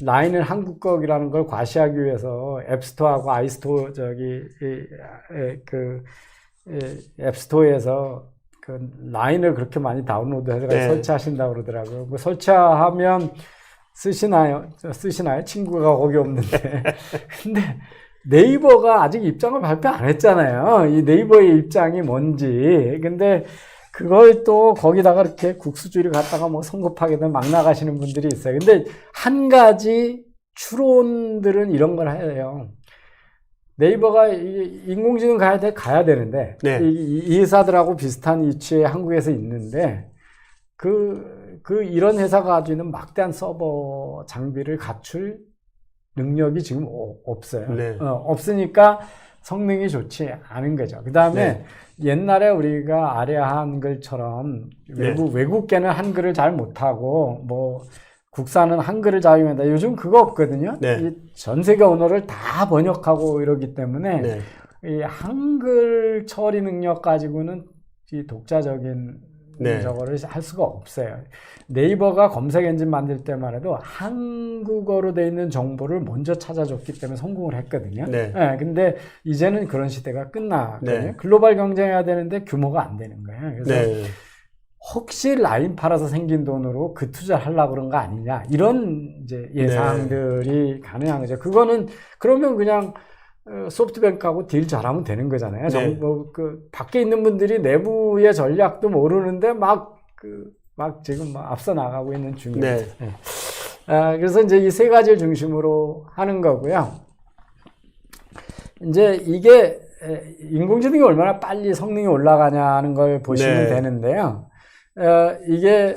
[SPEAKER 2] 라인을 한국 거라는 걸 과시하기 위해서 앱스토어하고 아이스토어 앱스토어에서 그 라인을 그렇게 많이 다운로드해서 설치하신다고 그러더라고요. 뭐 설치하면 쓰시나요? 친구가 거기 없는데. 근데 네이버가 아직 입장을 발표 안 했잖아요. 이 네이버의 입장이 뭔지. 근데 그걸 또 거기다가 이렇게 국수주의를 갖다가 뭐 성급하게든 막 나가시는 분들이 있어요. 근데 한 가지 추론들은 이런 걸 해요. 네이버가 인공지능 가야 되는데, 이 회사들하고 비슷한 위치에 한국에서 있는데, 이런 회사가 가지고 있는 막대한 서버 장비를 갖출 능력이 지금 없어요. 없으니까 성능이 좋지 않은 거죠. 그 다음에 옛날에 우리가 아래아 한글처럼 외국계는 한글을 잘 못하고, 뭐, 국산은 한글을 잘 이용한다. 요즘 그거 없거든요. 전 세계 언어를 다 번역하고 이러기 때문에 이 한글 처리 능력 가지고는 이 독자적인 저거를 할 수가 없어요. 네이버가 검색 엔진 만들 때만 해도 한국어로 돼 있는 정보를 먼저 찾아줬기 때문에 성공을 했거든요. 근데 이제는 그런 시대가 끝났거든요. 글로벌 경쟁해야 되는데 규모가 안 되는 거예요. 그래서 혹시 라인 팔아서 생긴 돈으로 그 투자를 하려고 그런 거 아니냐. 이런 이제 예상들이 가능한 거죠. 그러면 그냥 소프트뱅크하고 딜 잘하면 되는 거잖아요. 밖에 있는 분들이 내부의 전략도 모르는데 막 지금 앞서 나가고 있는 중이에요. 그래서 이제 이 세 가지를 중심으로 하는 거고요. 이제 이게 인공지능이 얼마나 빨리 성능이 올라가냐는 걸 보시면 되는데요. 이게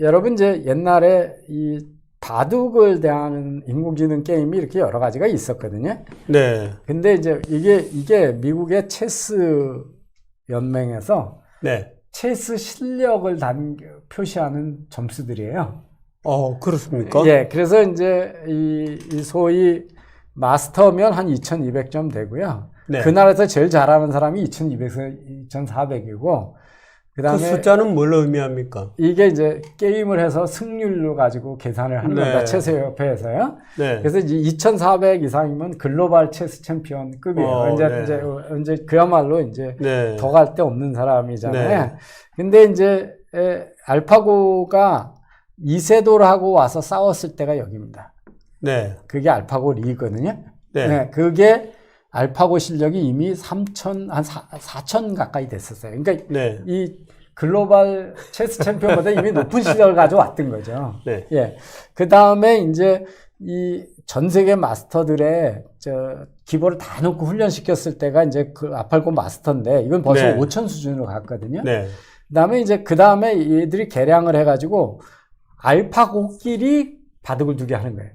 [SPEAKER 2] 여러분 이제 옛날에 이 바둑을 대하는 인공지능 게임이 이렇게 여러 가지가 있었거든요. 근데 이제 이게 미국의 체스 연맹에서 체스 실력을 표시하는 점수들이에요.
[SPEAKER 1] 그렇습니까?
[SPEAKER 2] 그래서 이제 이 소위 마스터면 한 2200점 되고요. 그 나라에서 제일 잘하는 사람이 2200에서 2400이고,
[SPEAKER 1] 그 숫자는 뭘 의미합니까?
[SPEAKER 2] 이게 이제 게임을 해서 승률로 가지고 계산을 하는 겁니다. 체스협회에서요. 그래서 이제 2400 이상이면 글로벌 체스 챔피언급이에요. 이제 그야말로 이제 더 갈 데 없는 사람이잖아요. 근데 이제 알파고가 이세돌하고 와서 싸웠을 때가 여기입니다. 그게 알파고 리거든요. 그게 알파고 실력이 이미 4천 가까이 됐었어요. 그러니까 이 글로벌 체스 챔피언보다 이미 높은 실력을 가져왔던 거죠. 그 다음에 이제 이 전 세계 마스터들의 기보를 다 놓고 훈련시켰을 때가 이제 그 알파고 마스터인데, 이건 벌써 5천 수준으로 갔거든요. 그 다음에 얘들이 개량을 해가지고 알파고끼리 바둑을 두게 하는 거예요.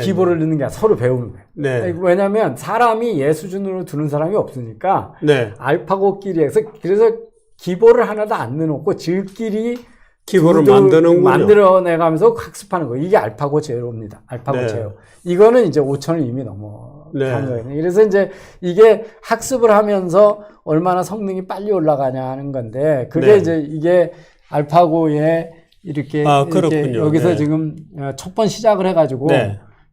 [SPEAKER 2] 기보를 넣는 게 아니라 서로 배우는 거예요. 왜냐면 사람이 얘 수준으로 두는 사람이 없으니까 알파고끼리 해서, 그래서 기보를 하나도 안 넣어놓고 지들끼리
[SPEAKER 1] 기보를
[SPEAKER 2] 만들어내가면서 학습하는 거예요. 이게 알파고 제로입니다. 알파고 제로. 이거는 이제 5천을 이미 넘어간 거예요. 그래서 이제 이게 학습을 하면서 얼마나 성능이 빨리 올라가냐 하는 건데, 그게 이제 이게 알파고의 이렇게 여기서 지금 첫 번 시작을 해가지고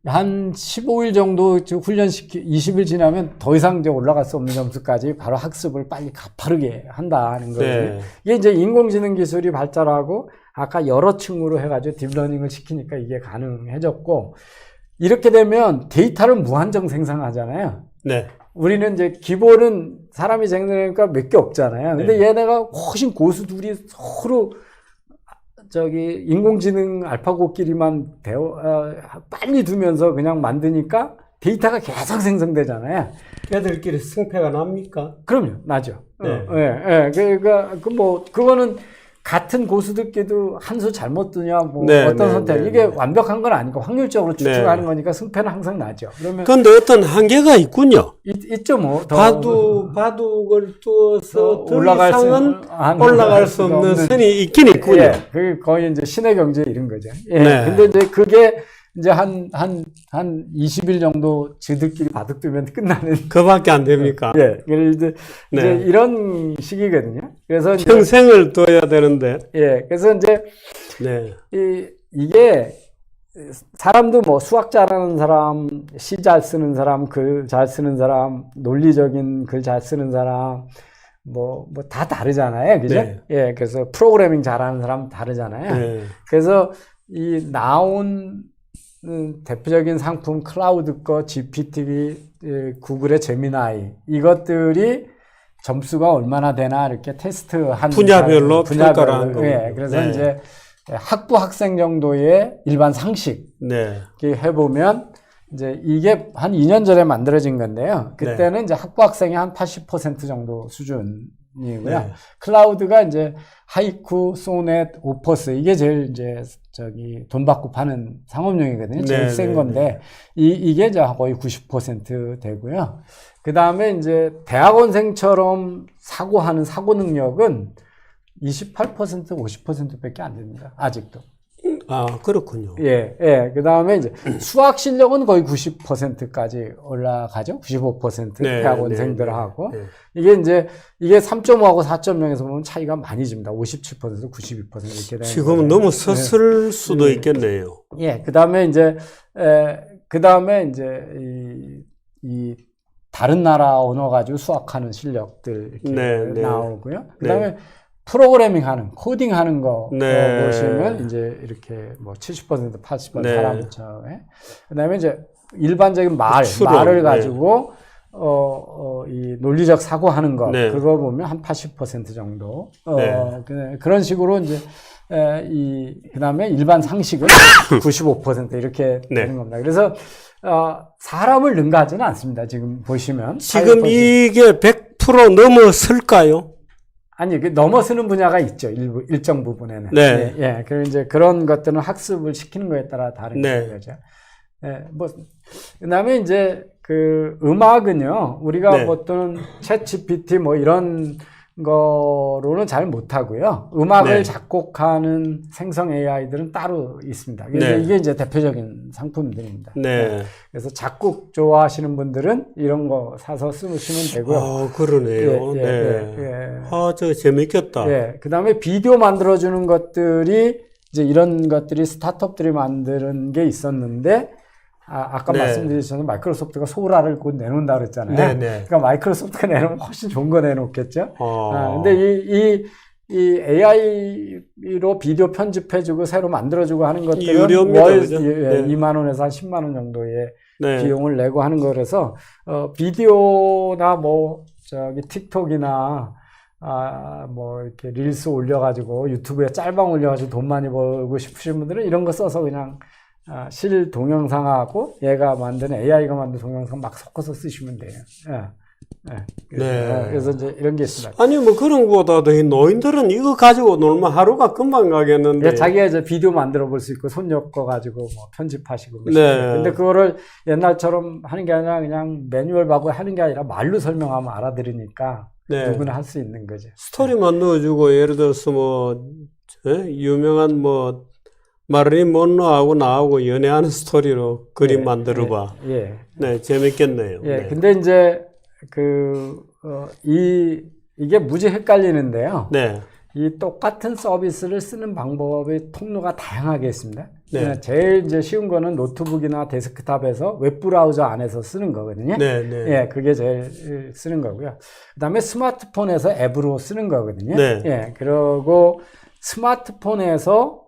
[SPEAKER 2] 한 15일 정도 훈련시키, 20일 지나면 더 이상 이제 올라갈 수 없는 점수까지 바로 학습을 빨리 가파르게 한다는 거예요. 이게 이제 인공지능 기술이 발달하고 아까 여러 층으로 해가지고 딥러닝을 시키니까 이게 가능해졌고, 이렇게 되면 데이터를 무한정 생성하잖아요. 우리는 이제 기본은 사람이 쟁여놓으니까 몇 개 없잖아요. 근데
[SPEAKER 1] 네.
[SPEAKER 2] 얘네가 훨씬 고수들이 서로 인공지능 알파고끼리만 빨리 두면서 그냥 만드니까 데이터가 계속 생성되잖아요.
[SPEAKER 1] 애들끼리 승패가 납니까?
[SPEAKER 2] 그럼요, 나죠.
[SPEAKER 1] 네.
[SPEAKER 2] 그러니까 그거는 같은 고수들끼리도 한 수 잘못 두냐, 뭐
[SPEAKER 1] 네,
[SPEAKER 2] 어떤
[SPEAKER 1] 네,
[SPEAKER 2] 선택
[SPEAKER 1] 네,
[SPEAKER 2] 이게
[SPEAKER 1] 네.
[SPEAKER 2] 완벽한 건 아니고 확률적으로 추측하는
[SPEAKER 1] 네.
[SPEAKER 2] 거니까 승패는 항상 나죠. 그러면
[SPEAKER 1] 그런데 어떤 한계가 있군요.
[SPEAKER 2] 있죠, 뭐.
[SPEAKER 1] 바둑을 두어서 더
[SPEAKER 2] 올라갈
[SPEAKER 1] 이상은 올라갈 수 없는 선이 있긴 있군요.
[SPEAKER 2] 예, 그게 거의 이제 신의 경제 이런 거죠. 예.
[SPEAKER 1] 네.
[SPEAKER 2] 근데 이제 그게 이제 한 20일 정도 지들끼리 바둑 두면 끝나는.
[SPEAKER 1] 그밖에 안 됩니까?
[SPEAKER 2] 예. 그래서
[SPEAKER 1] 네.
[SPEAKER 2] 이제 이런 식이거든요. 그래서 이제,
[SPEAKER 1] 평생을 둬야 되는데.
[SPEAKER 2] 예. 그래서 이제
[SPEAKER 1] 네.
[SPEAKER 2] 이게 사람도 뭐 수학 잘하는 사람, 시 잘 쓰는 사람, 글 잘 쓰는 사람, 논리적인 글 잘 쓰는 사람, 뭐 다 다르잖아요. 그죠?
[SPEAKER 1] 네.
[SPEAKER 2] 예. 그래서 프로그래밍 잘하는 사람 다르잖아요.
[SPEAKER 1] 네.
[SPEAKER 2] 그래서 이 나온 대표적인 상품 클라우드 거, GPT, 구글의 제미나이 이것들이 점수가 얼마나 되나 이렇게 테스트한
[SPEAKER 1] 분야별로 평가를 한 거군요.
[SPEAKER 2] 예, 그래서
[SPEAKER 1] 네.
[SPEAKER 2] 이제 학부 학생 정도의 일반 상식
[SPEAKER 1] 네.
[SPEAKER 2] 이렇게 해보면 이제 이게 한 2년 전에 만들어진 건데요. 그때는 이제 학부 학생이 한 80% 정도 수준이고요.
[SPEAKER 1] 네.
[SPEAKER 2] 클라우드가 이제 하이쿠, 소넷, 오퍼스 이게 제일 이제 돈 받고 파는 상업용이거든요. 제일
[SPEAKER 1] 네,
[SPEAKER 2] 센
[SPEAKER 1] 네,
[SPEAKER 2] 건데
[SPEAKER 1] 네.
[SPEAKER 2] 이게 이제 거의 90% 되고요. 그 다음에 이제 대학원생처럼 사고하는 사고 능력은 28%, 50%밖에 안 됩니다. 아직도.
[SPEAKER 1] 아, 그렇군요.
[SPEAKER 2] 예, 예. 그 다음에 이제 수학 실력은 거의 90%까지 올라가죠. 95%
[SPEAKER 1] 네,
[SPEAKER 2] 대학원생들하고.
[SPEAKER 1] 네, 네.
[SPEAKER 2] 이게 3.5하고 4.0에서 보면 차이가 많이 집니다. 57%, 92% 이렇게 되는
[SPEAKER 1] 지금은
[SPEAKER 2] 거예요.
[SPEAKER 1] 너무 섰을 수도 있겠네요.
[SPEAKER 2] 예, 그 다음에 이제 이 다른 나라 언어 가지고 수학하는 실력들 이렇게
[SPEAKER 1] 네, 네.
[SPEAKER 2] 나오고요. 그 다음에 프로그래밍 하는, 코딩 하는 거
[SPEAKER 1] 네.
[SPEAKER 2] 보시면 이제 이렇게 뭐 70%, 80%
[SPEAKER 1] 네.
[SPEAKER 2] 사람처럼. 그 다음에 이제 일반적인
[SPEAKER 1] 추론,
[SPEAKER 2] 말을
[SPEAKER 1] 네.
[SPEAKER 2] 가지고 이 논리적 사고하는 거
[SPEAKER 1] 네.
[SPEAKER 2] 그거 보면 한 80% 정도.
[SPEAKER 1] 네.
[SPEAKER 2] 그런 식으로 이제 그다음에 일반 상식은 95% 이렇게
[SPEAKER 1] 네.
[SPEAKER 2] 되는 겁니다. 그래서 사람을 능가하지는 않습니다. 지금 보시면
[SPEAKER 1] 지금 이게 100% 넘어설까요?
[SPEAKER 2] 아니, 넘어서는 분야가 있죠. 일정 부분에는.
[SPEAKER 1] 네.
[SPEAKER 2] 예. 그리고 이제 그런 것들은 학습을 시키는 거에 따라 다른
[SPEAKER 1] 네.
[SPEAKER 2] 거죠. 예. 그 다음에 이제 음악은요, 우리가
[SPEAKER 1] 네.
[SPEAKER 2] 보통 챗 GPT 뭐 이런 거로는 잘 못하고요. 음악을
[SPEAKER 1] 네.
[SPEAKER 2] 작곡하는 생성 AI들은 따로 있습니다.
[SPEAKER 1] 네.
[SPEAKER 2] 이게 이제 대표적인 상품들입니다.
[SPEAKER 1] 네.
[SPEAKER 2] 그래서 작곡 좋아하시는 분들은 이런 거 사서 쓰시면 되고요.
[SPEAKER 1] 아, 그러네요.
[SPEAKER 2] 예,
[SPEAKER 1] 네.
[SPEAKER 2] 예.
[SPEAKER 1] 아, 저 재밌겠다.
[SPEAKER 2] 예. 그 다음에 비디오 만들어주는 것들이, 이제 이런 것들이 스타트업들이 만드는 게 있었는데, 아까
[SPEAKER 1] 네.
[SPEAKER 2] 말씀드렸지만 마이크로소프트가 소라를 곧 내놓는다 그랬잖아요.
[SPEAKER 1] 네, 네.
[SPEAKER 2] 그러니까 마이크로소프트가 내놓으면 훨씬 좋은 거 내놓겠죠.
[SPEAKER 1] 아.
[SPEAKER 2] 근데 이 AI로 비디오 편집해주고 새로 만들어주고 하는 것들은
[SPEAKER 1] 유료입니다,
[SPEAKER 2] 월
[SPEAKER 1] 그죠? 네.
[SPEAKER 2] 2만 원에서 한 10만 원 정도의
[SPEAKER 1] 네.
[SPEAKER 2] 비용을 내고 하는 거라서 비디오나 틱톡이나 뭐 이렇게 릴스 올려가지고 유튜브에 짤방 올려가지고 돈 많이 벌고 싶으신 분들은 이런 거 써서 그냥 실 동영상하고 얘가 만든 AI가 만든 동영상 막 섞어서 쓰시면 돼요.
[SPEAKER 1] 네.
[SPEAKER 2] 그래서 이제 이런 게 있습니다.
[SPEAKER 1] 아니, 뭐 그런 거보다도 이 노인들은 이거 가지고 놀면 하루가 금방 가겠는데.
[SPEAKER 2] 자기가 이제 비디오 만들어 볼 수 있고 손 엮어 가지고 뭐 편집하시고.
[SPEAKER 1] 네.
[SPEAKER 2] 근데 그거를 옛날처럼 하는 게 아니라 그냥 매뉴얼 받고 하는 게 아니라 말로 설명하면 알아들으니까
[SPEAKER 1] 네.
[SPEAKER 2] 누구나 할 수 있는 거죠.
[SPEAKER 1] 스토리만 넣어주고, 예를 들어서 유명한 마릴린 먼로하고 나하고 연애하는 스토리로 그림 만들어봐.
[SPEAKER 2] 예.
[SPEAKER 1] 네, 재밌겠네요.
[SPEAKER 2] 예.
[SPEAKER 1] 네.
[SPEAKER 2] 근데 이제 이게 무지 헷갈리는데요.
[SPEAKER 1] 네.
[SPEAKER 2] 이 똑같은 서비스를 쓰는 방법의 통로가 다양하게 있습니다.
[SPEAKER 1] 네.
[SPEAKER 2] 제일 이제 쉬운 거는 노트북이나 데스크탑에서 웹브라우저 안에서 쓰는 거거든요.
[SPEAKER 1] 네, 네.
[SPEAKER 2] 예, 그게 제일 쓰는 거고요. 그 다음에 스마트폰에서 앱으로 쓰는 거거든요.
[SPEAKER 1] 네.
[SPEAKER 2] 예, 그리고 스마트폰에서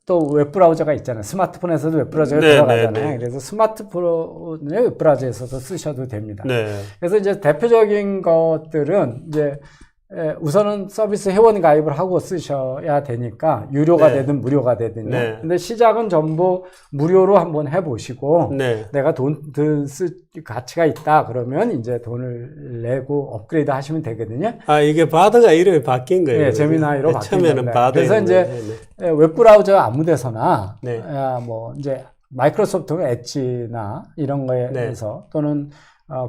[SPEAKER 2] 또 웹브라우저가 있잖아요. 스마트폰에서도 웹브라우저가
[SPEAKER 1] 네,
[SPEAKER 2] 들어가잖아요.
[SPEAKER 1] 네, 네.
[SPEAKER 2] 그래서 스마트폰의 웹브라우저에서도 쓰셔도 됩니다.
[SPEAKER 1] 네.
[SPEAKER 2] 그래서 이제 대표적인 것들은 이제 우선은 서비스 회원 가입을 하고 쓰셔야 되니까 유료가
[SPEAKER 1] 네.
[SPEAKER 2] 되든 무료가 되든요.
[SPEAKER 1] 네.
[SPEAKER 2] 근데 시작은 전부 무료로 한번 해보시고
[SPEAKER 1] 네.
[SPEAKER 2] 내가 돈 쓸 가치가 있다 그러면 이제 돈을 내고 업그레이드 하시면 되거든요.
[SPEAKER 1] 아, 이게 바드가 이름이 바뀐 거예요.
[SPEAKER 2] 네, 제미나이로 바뀐
[SPEAKER 1] 처음에는
[SPEAKER 2] 겁니다.
[SPEAKER 1] 바드.
[SPEAKER 2] 그래서 이제 웹브라우저 아무데서나
[SPEAKER 1] 네.
[SPEAKER 2] 뭐 이제 마이크로소프트 엣지나 이런 거에서
[SPEAKER 1] 네.
[SPEAKER 2] 또는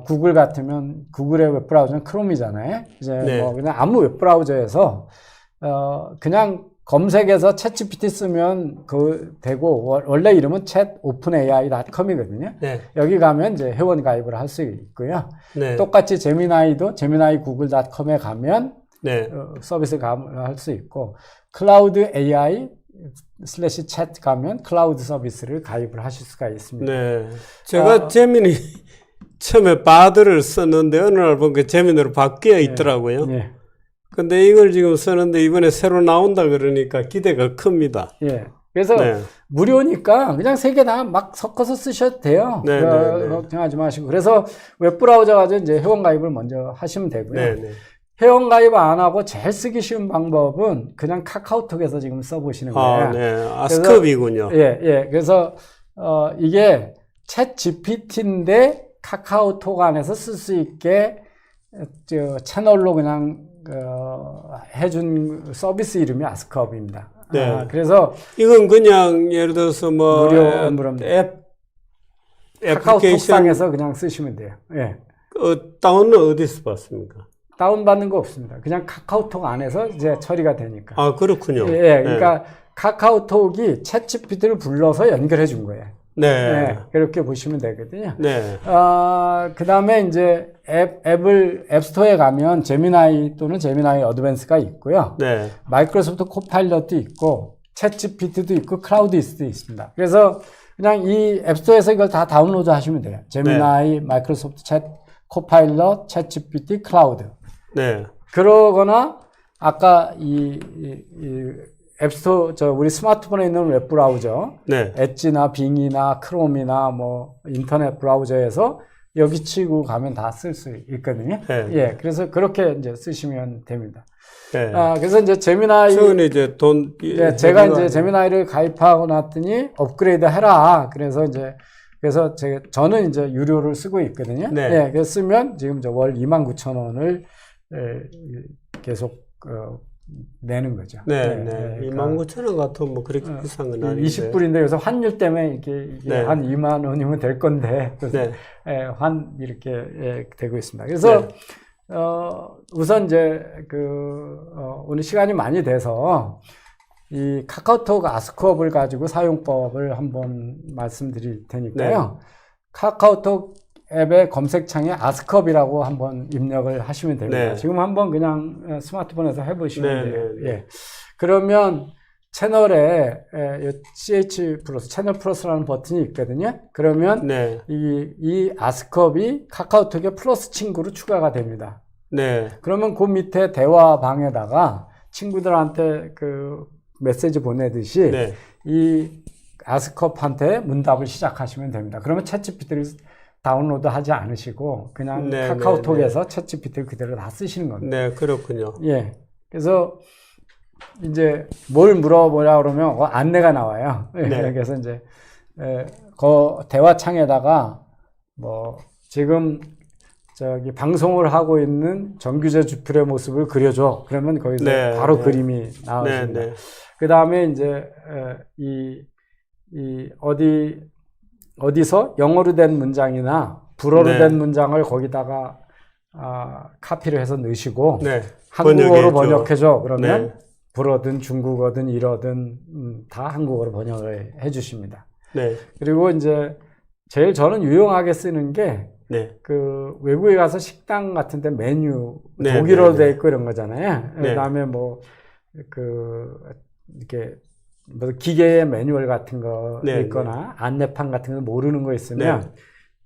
[SPEAKER 2] 구글 같으면 구글의 웹브라우저는 크롬이잖아요. 이제
[SPEAKER 1] 네.
[SPEAKER 2] 뭐 그냥 아무 웹브라우저에서 그냥 검색해서 챗GPT 쓰면 되고 원래 이름은 chatopenai.com이거든요.
[SPEAKER 1] 네.
[SPEAKER 2] 여기 가면 이제 회원 가입을 할 수 있고요.
[SPEAKER 1] 네.
[SPEAKER 2] 똑같이 제미나이도 제미나이 구글.com에 가면
[SPEAKER 1] 네.
[SPEAKER 2] 서비스 가입을 할 수 있고 클라우드 AI /chat 가면 클라우드 서비스를 가입을 하실 수가 있습니다.
[SPEAKER 1] 네. 제가 제미니 처음에 바드를 썼는데 어느 날 보니까 제미니로 바뀌어 있더라고요.
[SPEAKER 2] 예.
[SPEAKER 1] 근데 이걸 지금 쓰는데 이번에 새로 나온다 그러니까 기대가 큽니다.
[SPEAKER 2] 예. 그래서
[SPEAKER 1] 네.
[SPEAKER 2] 무료니까 그냥 세 개 다 막 섞어서 쓰셔도 돼요.
[SPEAKER 1] 네, 네, 네.
[SPEAKER 2] 걱정하지 마시고. 그래서 웹브라우저 가지고 이제 회원 가입을 먼저 하시면 되고요.
[SPEAKER 1] 네, 네.
[SPEAKER 2] 회원 가입 안 하고 제일 쓰기 쉬운 방법은 그냥 카카오톡에서 지금 써보시는 거예요.
[SPEAKER 1] 아, 네. 아스컵이군요.
[SPEAKER 2] 예, 예. 그래서 이게 챗 GPT인데 카카오톡 안에서 쓸 수 있게 채널로 그냥 해준 서비스 이름이 아스컵입니다.
[SPEAKER 1] 네.
[SPEAKER 2] 그래서
[SPEAKER 1] 이건 그냥 예를 들어서 뭐
[SPEAKER 2] 카카오톡상에서 그냥 쓰시면 돼요. 예.
[SPEAKER 1] 다운은 어디서 받습니까?
[SPEAKER 2] 다운받는 거 없습니다. 그냥 카카오톡 안에서 이제 처리가 되니까.
[SPEAKER 1] 아, 그렇군요.
[SPEAKER 2] 예, 그러니까 카카오톡이 챗GPT를 불러서 연결해 준 거예요.
[SPEAKER 1] 네.
[SPEAKER 2] 네, 그렇게 보시면 되거든요.
[SPEAKER 1] 네.
[SPEAKER 2] 그 다음에 이제 앱스토어에 가면 제미나이 또는 제미나이 어드밴스가 있고요.
[SPEAKER 1] 네.
[SPEAKER 2] 마이크로소프트 코파일럿도 있고, 챗GPT도 있고, 클라우디스도 있습니다. 그래서 그냥 이 앱스토어에서 이걸 다 다운로드 하시면 돼요. 제미나이, 마이크로소프트 코파일럿, 챗GPT, 클라우드.
[SPEAKER 1] 네.
[SPEAKER 2] 그러거나, 아까 앱스토어, 우리 스마트폰에 있는 웹브라우저,
[SPEAKER 1] 네.
[SPEAKER 2] 엣지나 빙이나 크롬이나 뭐 인터넷 브라우저에서 여기 치고 가면 다 쓸 수 있거든요.
[SPEAKER 1] 네.
[SPEAKER 2] 예, 그래서 그렇게 이제 쓰시면 됩니다.
[SPEAKER 1] 네.
[SPEAKER 2] 그래서 이제 제미나이,
[SPEAKER 1] 저는 이제
[SPEAKER 2] 예, 제가 이제 제미나이를 가입하고 났더니 업그레이드 해라. 그래서 저는 이제 유료를 쓰고 있거든요.
[SPEAKER 1] 네.
[SPEAKER 2] 예, 그래서 쓰면 지금 월 29,000원을 계속 내는 거죠.
[SPEAKER 1] 네, 네. 29,000원 같으면 뭐 그렇게 비싼 건 아닌데.
[SPEAKER 2] 20불인데 그래서 환율 때문에 이게
[SPEAKER 1] 네.
[SPEAKER 2] 한 2만 원이면 될 건데
[SPEAKER 1] 네.
[SPEAKER 2] 이렇게 되고 있습니다. 그래서
[SPEAKER 1] 네.
[SPEAKER 2] 우선 이제 오늘 시간이 많이 돼서 이 카카오톡 아스컵을 가지고 사용법을 한번 말씀드릴 테니까요.
[SPEAKER 1] 네.
[SPEAKER 2] 카카오톡 앱의 검색창에 아스컵이라고 한번 입력을 하시면 됩니다.
[SPEAKER 1] 네.
[SPEAKER 2] 지금 한번 그냥 스마트폰에서 해보시면
[SPEAKER 1] 네,
[SPEAKER 2] 돼요.
[SPEAKER 1] 네, 네.
[SPEAKER 2] 예. 그러면 채널에 CH 플러스, 채널 플러스라는 버튼이 있거든요. 그러면
[SPEAKER 1] 네.
[SPEAKER 2] 이 아스컵이 카카오톡의 플러스 친구로 추가가 됩니다.
[SPEAKER 1] 네.
[SPEAKER 2] 그러면 그 밑에 대화방에다가 친구들한테 메시지 보내듯이
[SPEAKER 1] 네.
[SPEAKER 2] 이 아스컵한테 문답을 시작하시면 됩니다. 그러면 챗GPT를 다운로드 하지 않으시고 그냥
[SPEAKER 1] 네,
[SPEAKER 2] 카카오톡에서 챗GPT를 그대로 다 쓰시는 겁니다.
[SPEAKER 1] 네, 그렇군요.
[SPEAKER 2] 예. 그래서 이제 뭘 물어보라 그러면 안내가 나와요.
[SPEAKER 1] 네.
[SPEAKER 2] 그래서 이제 대화창에다가 뭐 지금 방송을 하고 있는 정규제 주필의 모습을 그려줘. 그러면 거기서
[SPEAKER 1] 네,
[SPEAKER 2] 바로
[SPEAKER 1] 네.
[SPEAKER 2] 그림이 나와집니다.
[SPEAKER 1] 네, 네.
[SPEAKER 2] 그 다음에 이제 어디서 영어로 된 문장이나 불어로
[SPEAKER 1] 네.
[SPEAKER 2] 된 문장을 거기다가 카피를 해서 넣으시고
[SPEAKER 1] 네.
[SPEAKER 2] 한국어로
[SPEAKER 1] 번역해줘.
[SPEAKER 2] 번역해줘. 그러면
[SPEAKER 1] 네.
[SPEAKER 2] 불어든 중국어든 일어든 다 한국어로 번역을 해주십니다.
[SPEAKER 1] 네.
[SPEAKER 2] 그리고 이제 제일 저는 유용하게 쓰는 게
[SPEAKER 1] 네.
[SPEAKER 2] 외국에 가서 식당 같은데 메뉴
[SPEAKER 1] 네,
[SPEAKER 2] 독일어로
[SPEAKER 1] 네,
[SPEAKER 2] 돼
[SPEAKER 1] 네.
[SPEAKER 2] 있고 이런 거잖아요.
[SPEAKER 1] 네.
[SPEAKER 2] 그다음에 이렇게 기계의 매뉴얼 같은 거
[SPEAKER 1] 네,
[SPEAKER 2] 있거나 안내판 같은 거 모르는 거 있으면
[SPEAKER 1] 네.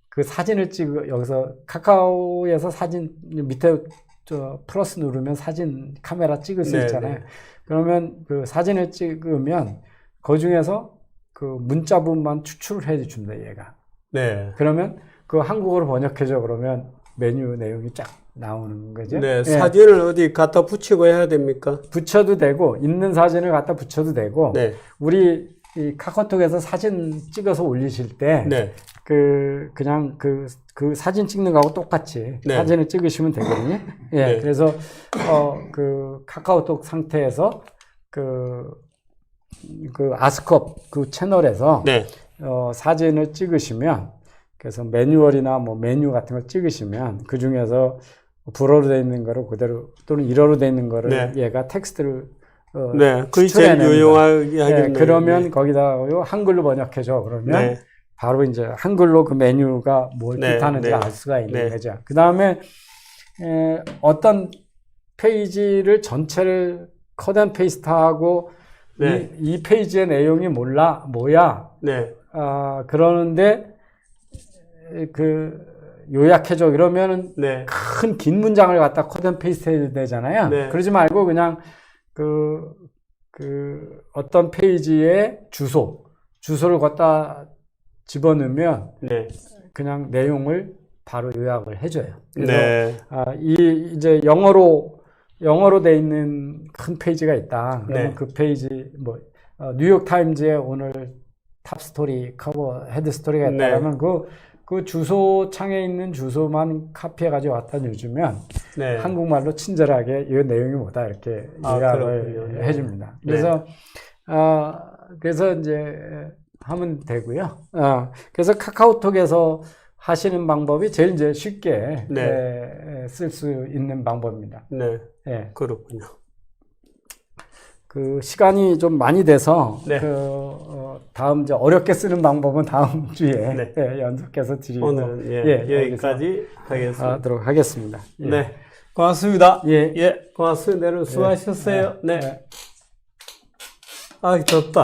[SPEAKER 2] 그 사진을 여기서 카카오에서 사진 밑에 플러스 누르면 사진 카메라 찍을 수
[SPEAKER 1] 네,
[SPEAKER 2] 있잖아요.
[SPEAKER 1] 네.
[SPEAKER 2] 그러면 그 사진을 찍으면 그 중에서 그 문자분만 추출을 해 준다, 얘가.
[SPEAKER 1] 네.
[SPEAKER 2] 그러면 그 한국어로 번역해줘. 그러면 메뉴 내용이 쫙 나오는 거죠.
[SPEAKER 1] 네.
[SPEAKER 2] 예.
[SPEAKER 1] 사진을 어디 갖다 붙이고 해야 됩니까?
[SPEAKER 2] 붙여도 되고, 있는 사진을 갖다 붙여도 되고,
[SPEAKER 1] 네.
[SPEAKER 2] 우리 이 카카오톡에서 사진 찍어서 올리실 때,
[SPEAKER 1] 네.
[SPEAKER 2] 그냥 그 사진 찍는 거하고 똑같이
[SPEAKER 1] 네.
[SPEAKER 2] 사진을 찍으시면 되거든요. 예.
[SPEAKER 1] 네.
[SPEAKER 2] 그래서, 그 카카오톡 상태에서 그 아스컵 그 채널에서
[SPEAKER 1] 네.
[SPEAKER 2] 사진을 찍으시면, 그래서 매뉴얼이나 뭐 메뉴 같은 걸 찍으시면 그 중에서 불어로 되어 있는 거를 그대로 또는 일어로 되어 있는 거를
[SPEAKER 1] 네.
[SPEAKER 2] 얘가 텍스트를
[SPEAKER 1] 네. 그게 제일
[SPEAKER 2] 추출해냅니다.
[SPEAKER 1] 유용하게 하겠네요.
[SPEAKER 2] 네, 그러면
[SPEAKER 1] 네.
[SPEAKER 2] 거기다 한글로 번역해줘. 그러면
[SPEAKER 1] 네.
[SPEAKER 2] 바로 이제 한글로 그 메뉴가 뭘
[SPEAKER 1] 네,
[SPEAKER 2] 뜻하는지
[SPEAKER 1] 네.
[SPEAKER 2] 알 수가 있는
[SPEAKER 1] 네.
[SPEAKER 2] 거죠. 그 다음에 어떤 페이지를 전체를 컷 앤 페이스트하고
[SPEAKER 1] 네.
[SPEAKER 2] 이 페이지의 내용이 뭐야?
[SPEAKER 1] 네.
[SPEAKER 2] 그러는데 요약해줘. 이러면은
[SPEAKER 1] 네.
[SPEAKER 2] 큰 긴 문장을 갖다 컷 앤 페이스트 해야 되잖아요.
[SPEAKER 1] 네.
[SPEAKER 2] 그러지 말고 그냥 어떤 페이지의 주소를 갖다 집어넣으면
[SPEAKER 1] 네.
[SPEAKER 2] 그냥 내용을 바로 요약을 해줘요. 그래서
[SPEAKER 1] 네.
[SPEAKER 2] 이제 영어로 돼 있는 큰 페이지가 있다. 그러면
[SPEAKER 1] 네.
[SPEAKER 2] 그 페이지 뉴욕 타임즈에 오늘 탑 스토리 커버 헤드 스토리가 있다.
[SPEAKER 1] 네.
[SPEAKER 2] 그러면 그 주소 창에 있는 주소만 카피해가지고 갖다 넣어주면
[SPEAKER 1] 네.
[SPEAKER 2] 한국말로 친절하게 이 내용이 뭐다 이렇게 요약을
[SPEAKER 1] 그렇군요.
[SPEAKER 2] 해줍니다.
[SPEAKER 1] 네.
[SPEAKER 2] 그래서 이제 하면 되고요. 그래서 카카오톡에서 하시는 방법이 제일 이제 쉽게
[SPEAKER 1] 네.
[SPEAKER 2] 쓸 수 있는 방법입니다.
[SPEAKER 1] 네.
[SPEAKER 2] 예.
[SPEAKER 1] 그렇군요.
[SPEAKER 2] 그 시간이 좀 많이 돼서
[SPEAKER 1] 네.
[SPEAKER 2] 다음 이제 어렵게 쓰는 방법은 다음 주에
[SPEAKER 1] 네.
[SPEAKER 2] 연속해서 드리고
[SPEAKER 1] 오늘은 여기까지 하겠습니다.
[SPEAKER 2] 하도록 하겠습니다. 예.
[SPEAKER 1] 네. 고맙습니다.
[SPEAKER 2] 예.
[SPEAKER 1] 예. 고맙습니다. 여러분 수고하셨어요. 네.
[SPEAKER 2] 네.
[SPEAKER 1] 아, 좋다.